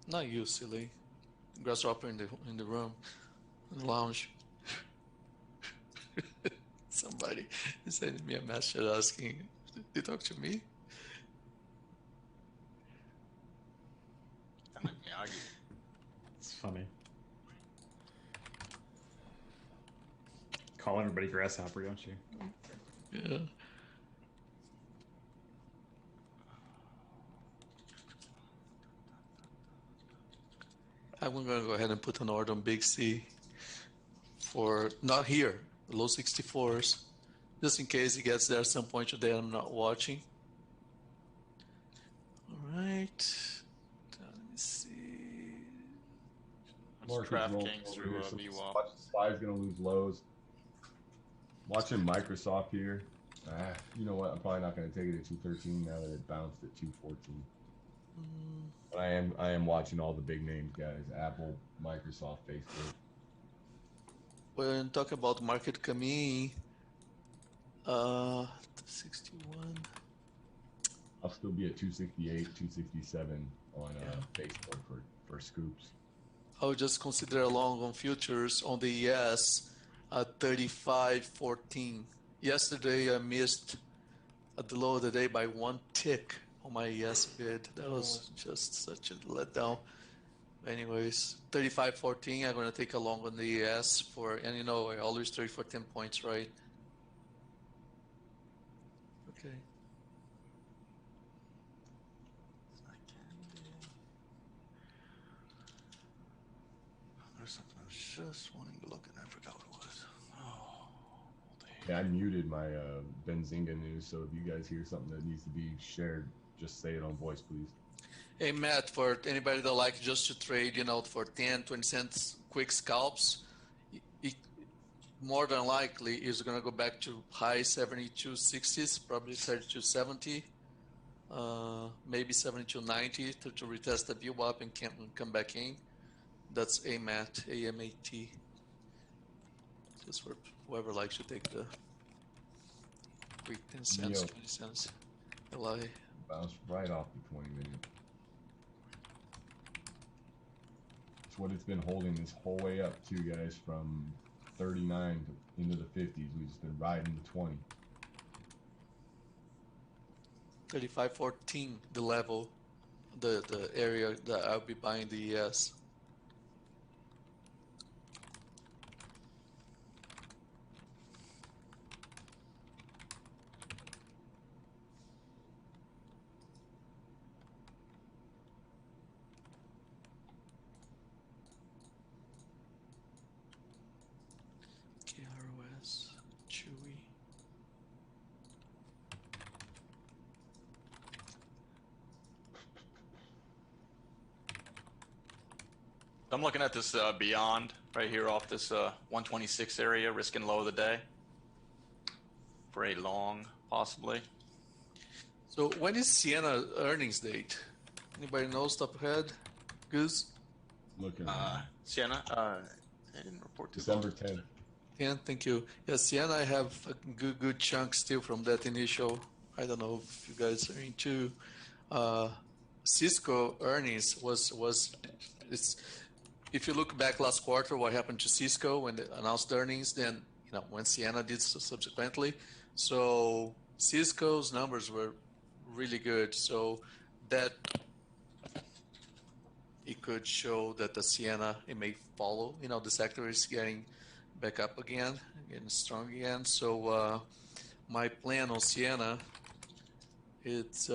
Not you, silly. Grasshopper in the room, in the lounge. Somebody is sending me a message asking, "Did you talk to me?"
It's funny. Call everybody grasshopper, don't you?
Yeah. I'm going to go ahead and put an order on Big C for not here, low 64s, just in case it gets there at some point today. I'm not watching. All right. Let me see.
DraftKings through VWAP.
Watch SPY's gonna lose lows. Watching Microsoft here. You know what? I'm probably not gonna take it at 213 now that it bounced at 214. But I am watching all the big names, guys. Apple, Microsoft, Facebook.
When talking about market coming, 61.
I'll still be at 268, 267 on Facebook for scoops.
I would just consider a long on futures on the ES at 35.14. Yesterday I missed at the low of the day by one tick on my ES bid. That was just such a letdown. Anyways, 35.14. I'm gonna take a long on the ES for, and you know I always trade for 10 points, right? Okay.
There's something I was just wanting to look at. I forgot what it was. Oh,
yeah, I muted my Benzinga news, so if you guys hear something that needs to be shared, just say it on voice, please.
Hey, Matt, for anybody that like just to trade, you know, for 10, 20 cents quick scalps, it more than likely is going to go back to high 72.60s, probably 32.70, maybe 72.90 to retest the view up and come back in. That's AMAT, A-M-A-T. Just for whoever likes to take the quick 10 cents, 20 cents. LI.
Bounced right off the 20-minute. It's what it's been holding this whole way up to, guys, from 39 to into the 50s. We've just been riding the 20.
35.14, the level, the area that I'll be buying the ES. KROS, Chewy.
I'm looking at this beyond right here off this 126 area, risking low of the day for a long, possibly.
So when is Sienna earnings date? Anybody knows top of head? Goose?
Looking
Sienna, they didn't report too
December
long.
10th.
Yeah, thank you. Yeah, Sienna, I have a good chunk still from that initial. I don't know if you guys are into. Cisco earnings it's, if you look back last quarter, what happened to Cisco when they announced earnings, then when Sienna did so subsequently. So Cisco's numbers were really good. So that it could show that the Sienna, it may follow. The sector is getting back up again, getting strong again. So my plan on Sienna, it's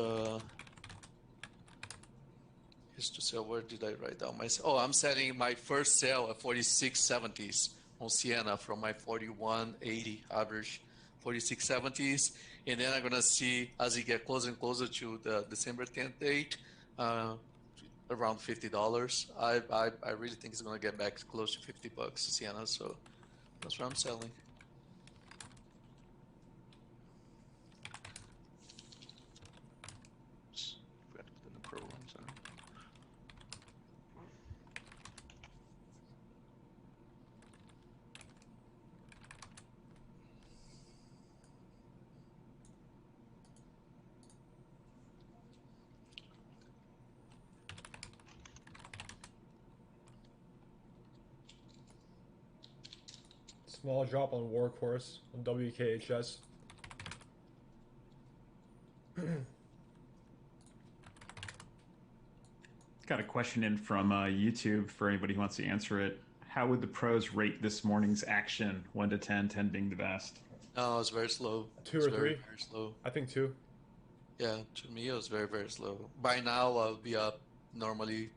is to sell. Where did I write down my? Oh, I'm setting my first sale at 46.70s on Sienna from my 41.80 average, 46.70s, and then I'm gonna see as it get closer and closer to the December 10th date, around $50. I really think it's gonna get back close to $50 Sienna, so that's what I'm selling.
Forgot to put in the programs on.
Small drop on Workhorse on WKHS.
Got a question in from YouTube for anybody who wants to answer it. How would the pros rate this morning's action, 1 to 10, 10 being the best?
No, it's very slow.
2 or 3?
Very slow.
I think 2.
Yeah, to me it was very, very slow. By now I'll be up normally,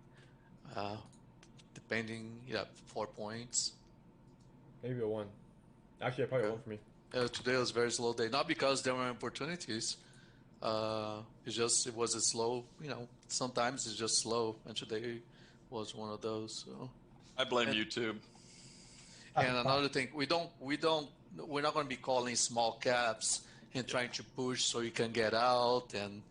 depending, 4 points.
Maybe a 1. Actually, probably a 1 for me.
Today was a very slow day. Not because there were opportunities. It was a slow, sometimes it's just slow. And today was one of those. So
I blame YouTube.
And another thing, we're not going to be calling small caps and trying to push so you can get out. And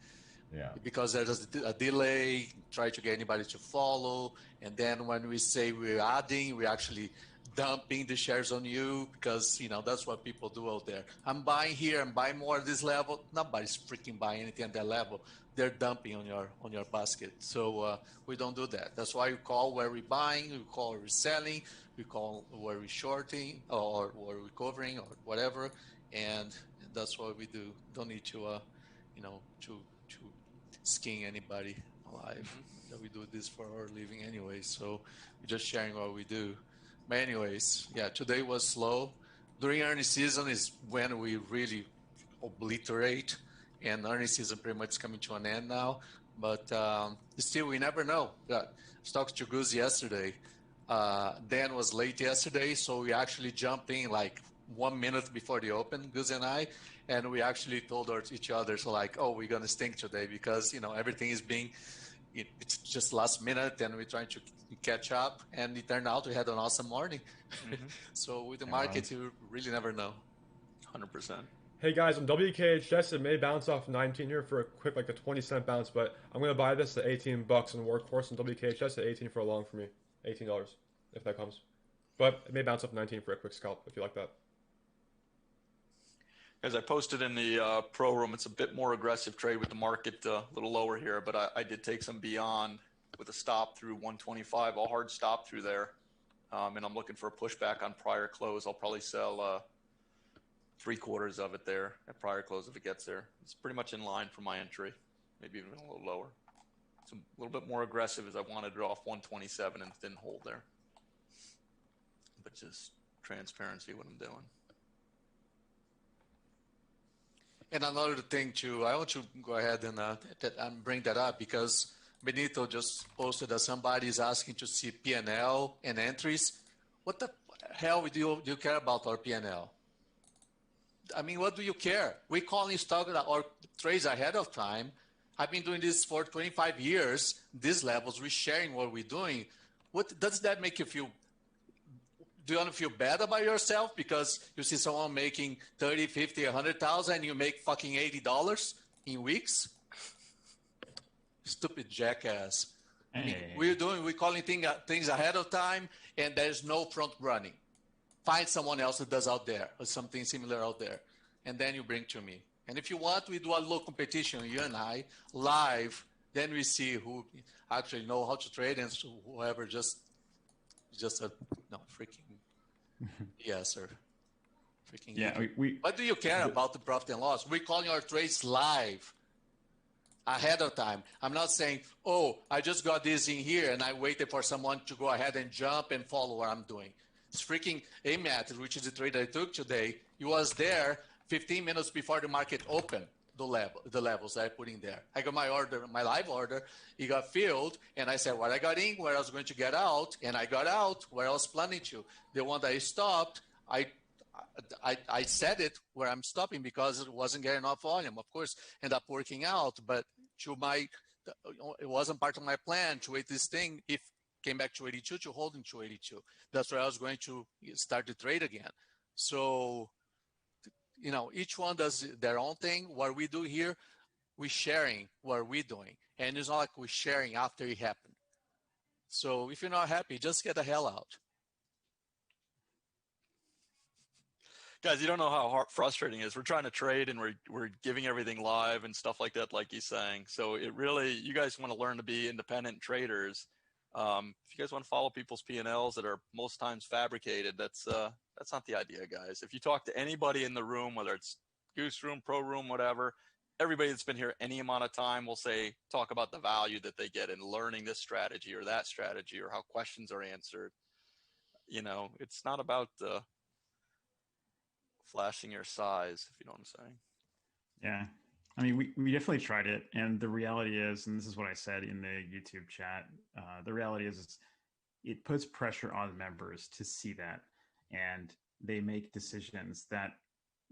Yeah.
Because there's a delay, try to get anybody to follow. And then when we say we're adding, we're actually dumping the shares on you because, that's what people do out there. I'm buying here, I'm buying more at this level. Nobody's freaking buying anything at that level. They're dumping on your basket. So we don't do that. That's why we call where we're buying, we call where we're selling, we call where we're shorting or where we're covering or whatever. And that's what we do. Don't need to, to skin anybody alive. That we do this for our living anyway, so we're just sharing what we do. But anyways, yeah, today was slow. During earnings season is when we really obliterate, and earnings season pretty much coming to an end now. But still, we never know. I was talking to Goose yesterday. Dan was late yesterday, so we actually jumped in like 1 minute before the open, Goose and I, and we actually told each other, so like, oh, we're gonna stink today because everything is being, it's just last minute, and we're trying to catch up, and it turned out we had an awesome morning. So with the market, you really never know.
100%.
Hey guys, on WKHS, it may bounce off 19 here for a quick, like a 20-cent bounce, but I'm gonna buy this at $18 on Workhorse and WKHS at 18 for a long for me, $18 if that comes. But it may bounce off 19 for a quick scalp if you like that.
As I posted in the pro room, it's a bit more aggressive trade with the market a little lower here, but I did take some beyond with a stop through 125, a hard stop through there. And I'm looking for a pushback on prior close. I'll probably sell 3/4 of it there at prior close if it gets there. It's pretty much in line for my entry, maybe even a little lower. It's a little bit more aggressive as I wanted it off 127 and didn't hold there. But just transparency what I'm doing.
And another thing too, I want to go ahead and bring that up because Benito just posted that somebody is asking to see P&L and entries. What the hell do you care about our P&L? I mean, what do you care? We calling stock or trades ahead of time. I've been doing this for 25 years. These levels, we're sharing what we're doing. What does that make you feel? Do you want to feel bad about yourself because you see someone making 30, 50, 100,000 and you make fucking $80 in weeks? Stupid jackass.
Hey.
I mean, we're calling things ahead of time, and there's no front running. Find someone else that does out there or something similar out there, and then you bring to me. And if you want, we do a little competition, you and I, live. Then we see who actually know how to trade and whoever just freaking yes, sir. Freaking
yeah.
What do you care about the profit and loss? We're calling our trades live ahead of time. I'm not saying, oh, I just got this in here and I waited for someone to go ahead and jump and follow what I'm doing. It's freaking AMAT, which is the trade I took today. He was there 15 minutes before the market opened. The levels I put in there. I got my order, my live order. It got filled, and I said what I got in, where I was going to get out, and I got out where I was planning to. The one that I stopped, I set it where I'm stopping because it wasn't getting enough volume. Of course, ended up working out, but it wasn't part of my plan to wait this thing. If came back to 82 to holding to 82, that's where I was going to start the trade again. So. Each one does their own thing. What we do here, we're sharing what we're doing. And it's not like we're sharing after it happened. So if you're not happy, just get the hell out.
Guys, you don't know how frustrating it is. We're trying to trade and we're giving everything live and stuff like that, like he's saying. So it really, you guys want to learn to be independent traders. If you guys want to follow people's P&Ls that are most times fabricated, that's not the idea, guys. If you talk to anybody in the room, whether it's Goose Room, Pro Room, whatever, everybody that's been here any amount of time will talk about the value that they get in learning this strategy or that strategy or how questions are answered. It's not about flashing your size, if you know what I'm saying.
Yeah. I mean, we definitely tried it. And the reality is, and this is what I said in the YouTube chat, the reality is it puts pressure on members to see that. And they make decisions that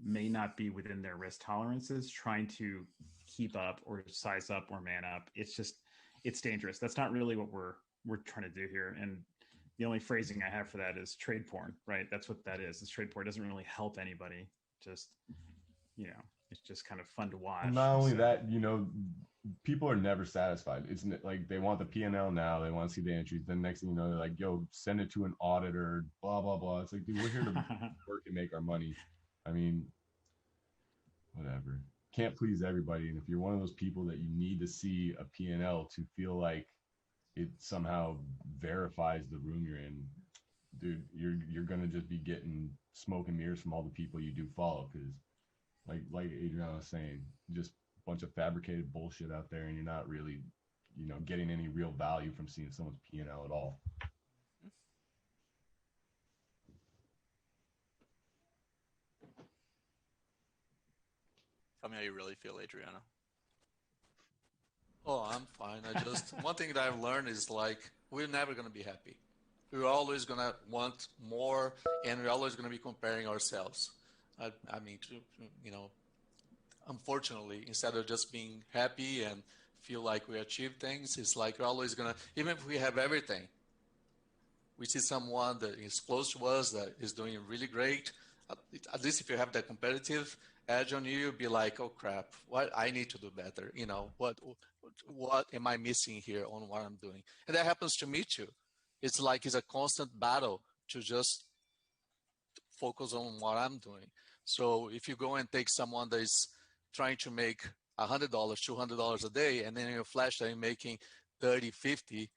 may not be within their risk tolerances, trying to keep up or size up or man up. It's dangerous. That's not really what we're trying to do here. And the only phrasing I have for that is trade porn, right? That's what that is. It's trade porn. It doesn't really help anybody. Just, it's just kind of fun to watch.
Well, not only
So,
that, you know, people are never satisfied. It's like they want the P&L now, they want to see the entries. Then next thing you know, they're like, "Yo, send it to an auditor." Blah blah blah. It's like, dude, we're here to work and make our money. I mean, whatever. Can't please everybody, and if you're one of those people that you need to see a P&L to feel like it somehow verifies the room you're in, dude, you're gonna just be getting smoke and mirrors from all the people you do follow, because like Adriano was saying, just a bunch of fabricated bullshit out there, and you're not really, you know, getting any real value from seeing someone's P&L at all.
Tell me how you really feel, Adriano.
Oh, I'm fine. I just one thing that I've learned is like we're never gonna be happy. We're always gonna want more, and we're always gonna be comparing ourselves. I mean, you know, unfortunately, instead of just being happy and feel like we achieved things, it's like we're always gonna, even if we have everything, we see someone that is close to us that is doing really great. At least if you have that competitive edge on you, you'll be like, oh crap, what I need to do better. You know, what am I missing here on what I'm doing? And that happens to me too. It's like it's a constant battle to just focus on what I'm doing. So if you go and take someone that is trying to make $100, $200 a day, and then you flash that you're making 30, 50.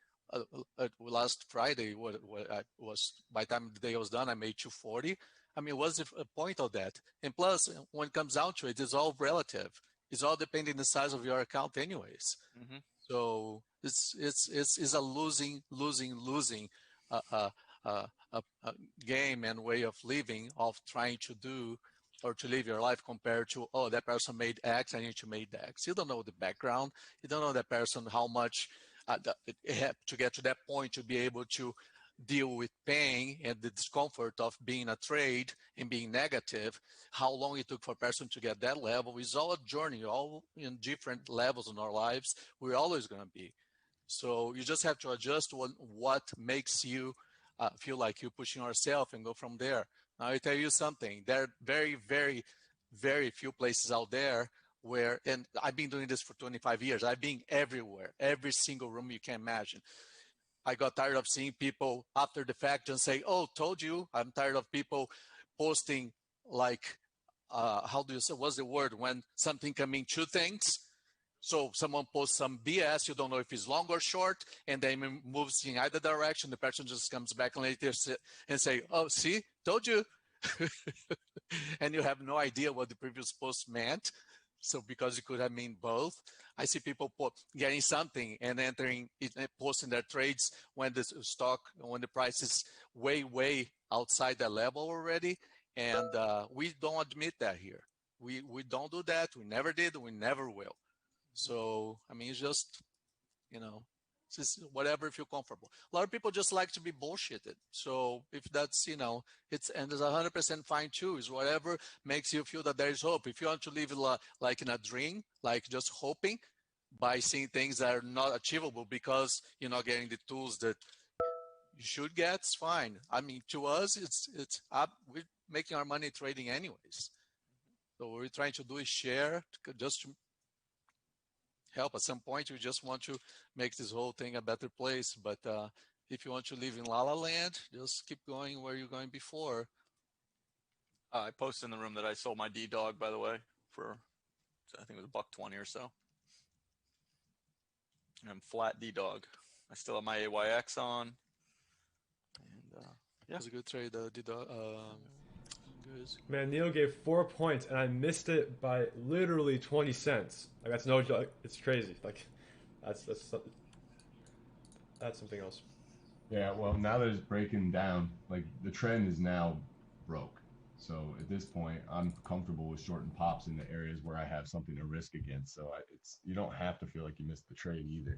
Last Friday, what I was, by the time the day was done, I made 240. I mean, what's the point of that? And plus, when it comes down to it, it's all relative. It's all depending on the size of your account, anyways.
Mm-hmm.
So it's a losing uh, uh, game and way of living, of trying to do or to live your life, compared to, oh, that person made X, I need to make X. You don't know the background. You don't know that person, how much it had to get to that point to be able to deal with pain and the discomfort of being a trade and being negative, how long it took for a person to get that level. It's all a journey, all in different levels in our lives. We're always going to be. So you just have to adjust what makes you feel like you're pushing yourself, and go from there. Now, I tell you something, there are very, very, very few places out there where, and I've been doing this for 25 years, I've been everywhere, every single room you can imagine. I got tired of seeing people after the fact just say, oh, told you. I'm tired of people posting like, how do you say, what's the word, when something can mean two things? So someone posts some BS, you don't know if it's long or short, and then moves in either direction. The person just comes back later and say, oh, see, told you. And you have no idea what the previous post meant. So because it could have mean both. I see people getting something and entering, posting their trades when the stock, when the price is way, way outside that level already. And we don't admit that here. We don't do that. We never did. We never will. So, I mean, it's just, you know, it's just whatever you feel comfortable. A lot of people just like to be bullshitted. So if that's, you know, and it's 100% fine too, is whatever makes you feel that there is hope. If you want to live like in a dream, like just hoping by seeing things that are not achievable because you're not getting the tools that you should get, it's fine. I mean, to us, we're making our money trading anyways. So what we're trying to do is share, just to help. At some point, we just want to make this whole thing a better place. But if you want to live in La La Land, just keep going where you're going before.
I posted in the room that I sold my D-Dog, by the way, for, I think it was $120 or so. And I'm flat D-Dog. I still have my AYX on. And
yeah, it's a good trade. D-Dog.
Man, Neil gave 4 points, and I missed it by literally 20 cents. Like, that's no joke. It's crazy. Like, that's something else.
Yeah, well, now that it's breaking down, like the trend is now broke. So at this point, I'm comfortable with short and pops in the areas where I have something to risk against. So you don't have to feel like you missed the trade either.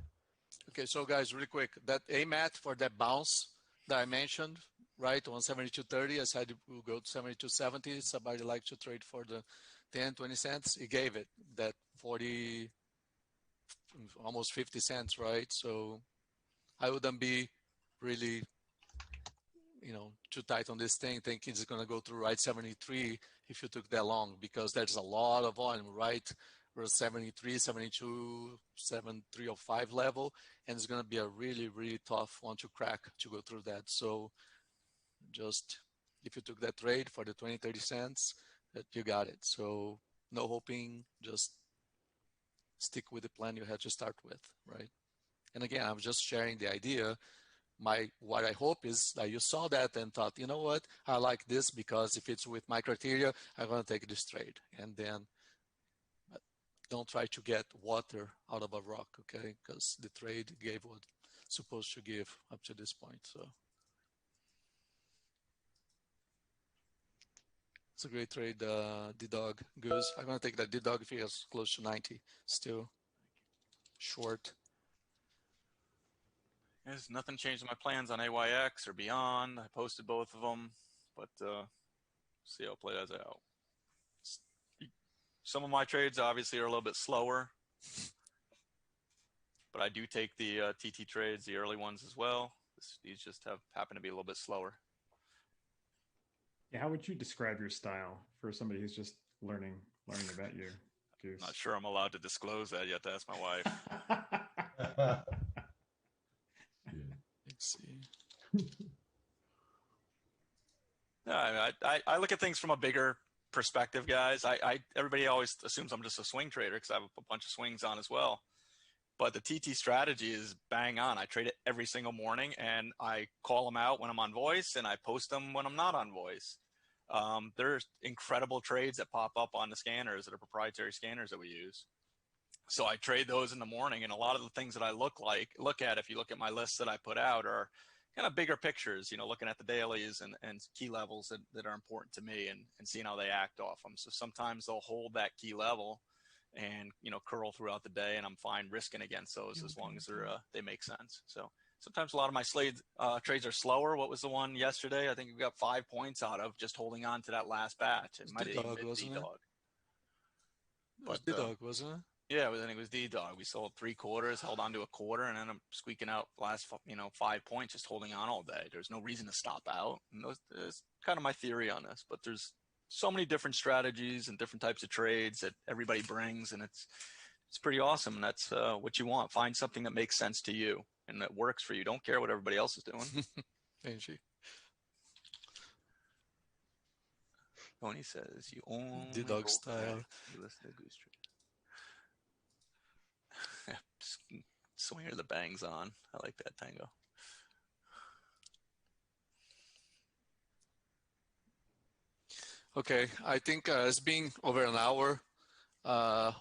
Okay, so guys, really quick, that AMAT for that bounce that I mentioned, right, on 72.30, I said we'll go to 72.70. Somebody like to trade for the 10, 20 cents. He gave it that 40, almost 50 cents, right? So I wouldn't be really, you know, too tight on this thing, thinking it's going to go through right 73
if you took that long, because there's a lot of volume, right? We're 73, 72, 7305 level, and it's going to be a really, really tough one to crack to go through that. So just if you took that trade for the 20, 30 cents, you got it. So no hoping, just stick with the plan you had to start with, right? And again, I'm just sharing the idea. What I hope is that you saw that and thought, you know what, I like this because if it's with my criteria, I'm going to take this trade. And then don't try to get water out of a rock, okay? Because the trade gave what it's supposed to give up to this point. So it's a great trade, D-Dog Goose. I'm going to take that D-Dog if he has close to 90 still. Short.
There's nothing changed in my plans on AYX or beyond. I posted both of them, but see how it plays out. Some of my trades obviously are a little bit slower, but I do take the TT trades, the early ones as well. These just happen to be a little bit slower.
Yeah, how would you describe your style for somebody who's just learning about you, Goose?
Not sure I'm allowed to disclose that yet. To ask my wife.
Let's see.
No, I look at things from a bigger perspective, guys. Everybody always assumes I'm just a swing trader because I have a bunch of swings on as well. But the TT strategy is bang on. I trade it every single morning, and I call them out when I'm on voice, and I post them when I'm not on voice. There's incredible trades that pop up on the scanners that are proprietary scanners that we use. So I trade those in the morning, and a lot of the things that I look at, if you look at my lists that I put out, are kind of bigger pictures, looking at the dailies and key levels that are important to me and seeing how they act off them. So sometimes they'll hold that key level and, curl throughout the day, and I'm fine risking against those as long as they make sense. So sometimes a lot of my trades are slower. What was the one yesterday? I think we got 5 points out of just holding on to that last batch. It might have even been D-Dog.
It was D-Dog, wasn't it?
Yeah, I think it was D-Dog. We sold 3/4, held on to a quarter, and ended up squeaking out the last 5 points, just holding on all day. There's no reason to stop out. And that's kind of my theory on this. But there's so many different strategies and different types of trades that everybody brings, and it's pretty awesome. And that's what you want. Find something that makes sense to you and that works for you. Don't care what everybody else is doing.
Thank you.
Tony says you only
D-Dog style.
You listen to Goose Trade. Swinger the bangs on. I like that tango.
Okay, I think it's been over an hour.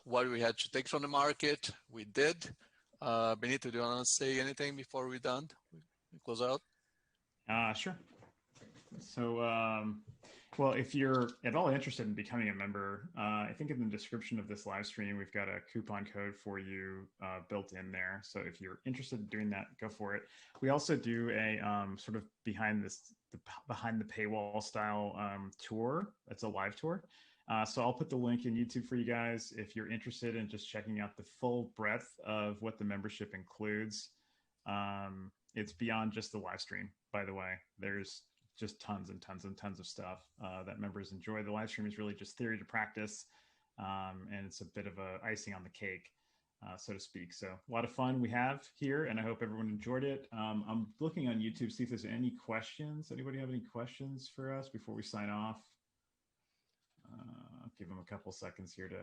What we had to take from the market, we did. Benito, do you want to say anything before we're done? We close out?
Sure. So, well, if you're at all interested in becoming a member, I think in the description of this live stream, we've got a coupon code for you built in there. So if you're interested in doing that, go for it. We also do a sort of behind the paywall style tour. It's a live tour. So I'll put the link in YouTube for you guys if you're interested in just checking out the full breadth of what the membership includes. It's beyond just the live stream, by the way. There's just tons and tons and tons of stuff that members enjoy. The live stream is really just theory to practice, and it's a bit of a icing on the cake, so to speak. So a lot of fun we have here, and I hope everyone enjoyed it. I'm looking on YouTube, see if there's any questions. Anybody have any questions for us before we sign off? I'll give them a couple seconds here to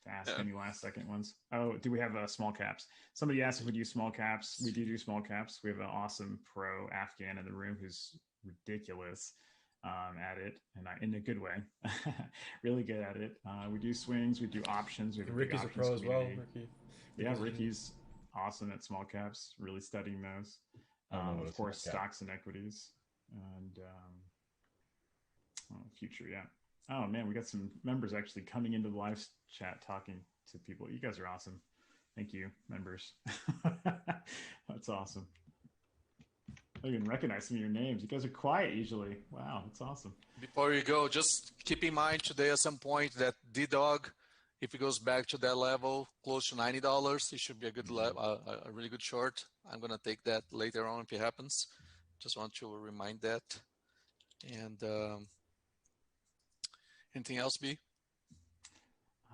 ask any last second ones. Oh, do we have small caps? Somebody asked if we do small caps. We do small caps. We have an awesome pro Afghan in the room who's ridiculous at it, and in a good way. Really good at it. We do swings, we do options. We have
Ricky's a pro as well. Ricky.
Yeah, Ricky's awesome at small caps, really studying those. Of course, stocks and equities, and future, yeah. Oh man, we got some members actually coming into the live chat talking to people. You guys are awesome. Thank you, members. That's awesome. I even recognize some of your names. You guys are quiet usually. Wow, that's awesome.
Before you go, just keep in mind today at some point that D-Dog, if it goes back to that level, close to $90, it should be a good a really good short. I'm going to take that later on if it happens. Just want to remind that. Anything else, B?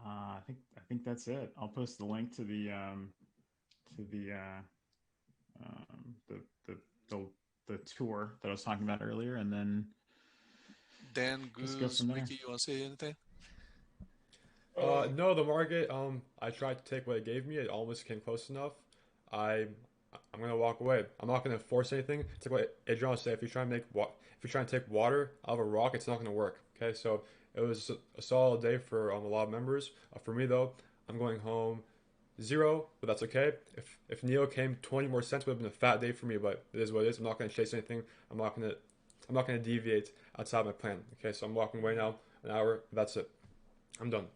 I think that's it. I'll post the link to the tour that I was talking about earlier, and then
Dan,
just go
Goose,
from there.
Ricky, you want to say anything?
No, the market. I tried to take what it gave me. It almost came close enough. I'm gonna walk away. I'm not gonna force anything. It's like what Adriano said. If you try and if you try and take water out of a rock, it's not gonna work. Okay, so it was a solid day for a lot of members. For me though, I'm going home 0, but that's okay. If Neo came 20 more cents, would have been a fat day for me. But it is what it is. I'm not gonna chase anything. I'm not gonna deviate outside my plan. Okay, so I'm walking away now. An hour. That's it. I'm done.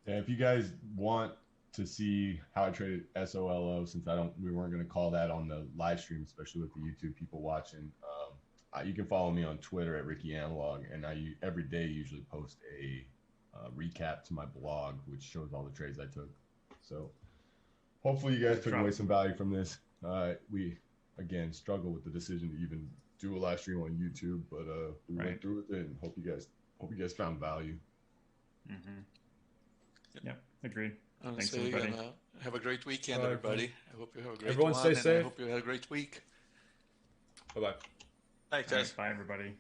And if you guys want to see how I traded SOLO, since we weren't going to call that on the live stream, especially with the YouTube people watching, you can follow me on Twitter at RickyAnalog, and I every day usually post a recap to my blog, which shows all the trades I took. So hopefully you guys took away some value from this. We again struggle with the decision to even do a live stream on YouTube, but we went through with it, and hope you guys found value.
Mm-hmm. Yep, agreed.
Thanks,
Thanks, everybody.
Have a great weekend, everybody. I hope you have a great
Everyone
one,
stay
and
safe.
I hope you had a great week.
Bye bye.
Thanks, guys.
Bye, everybody.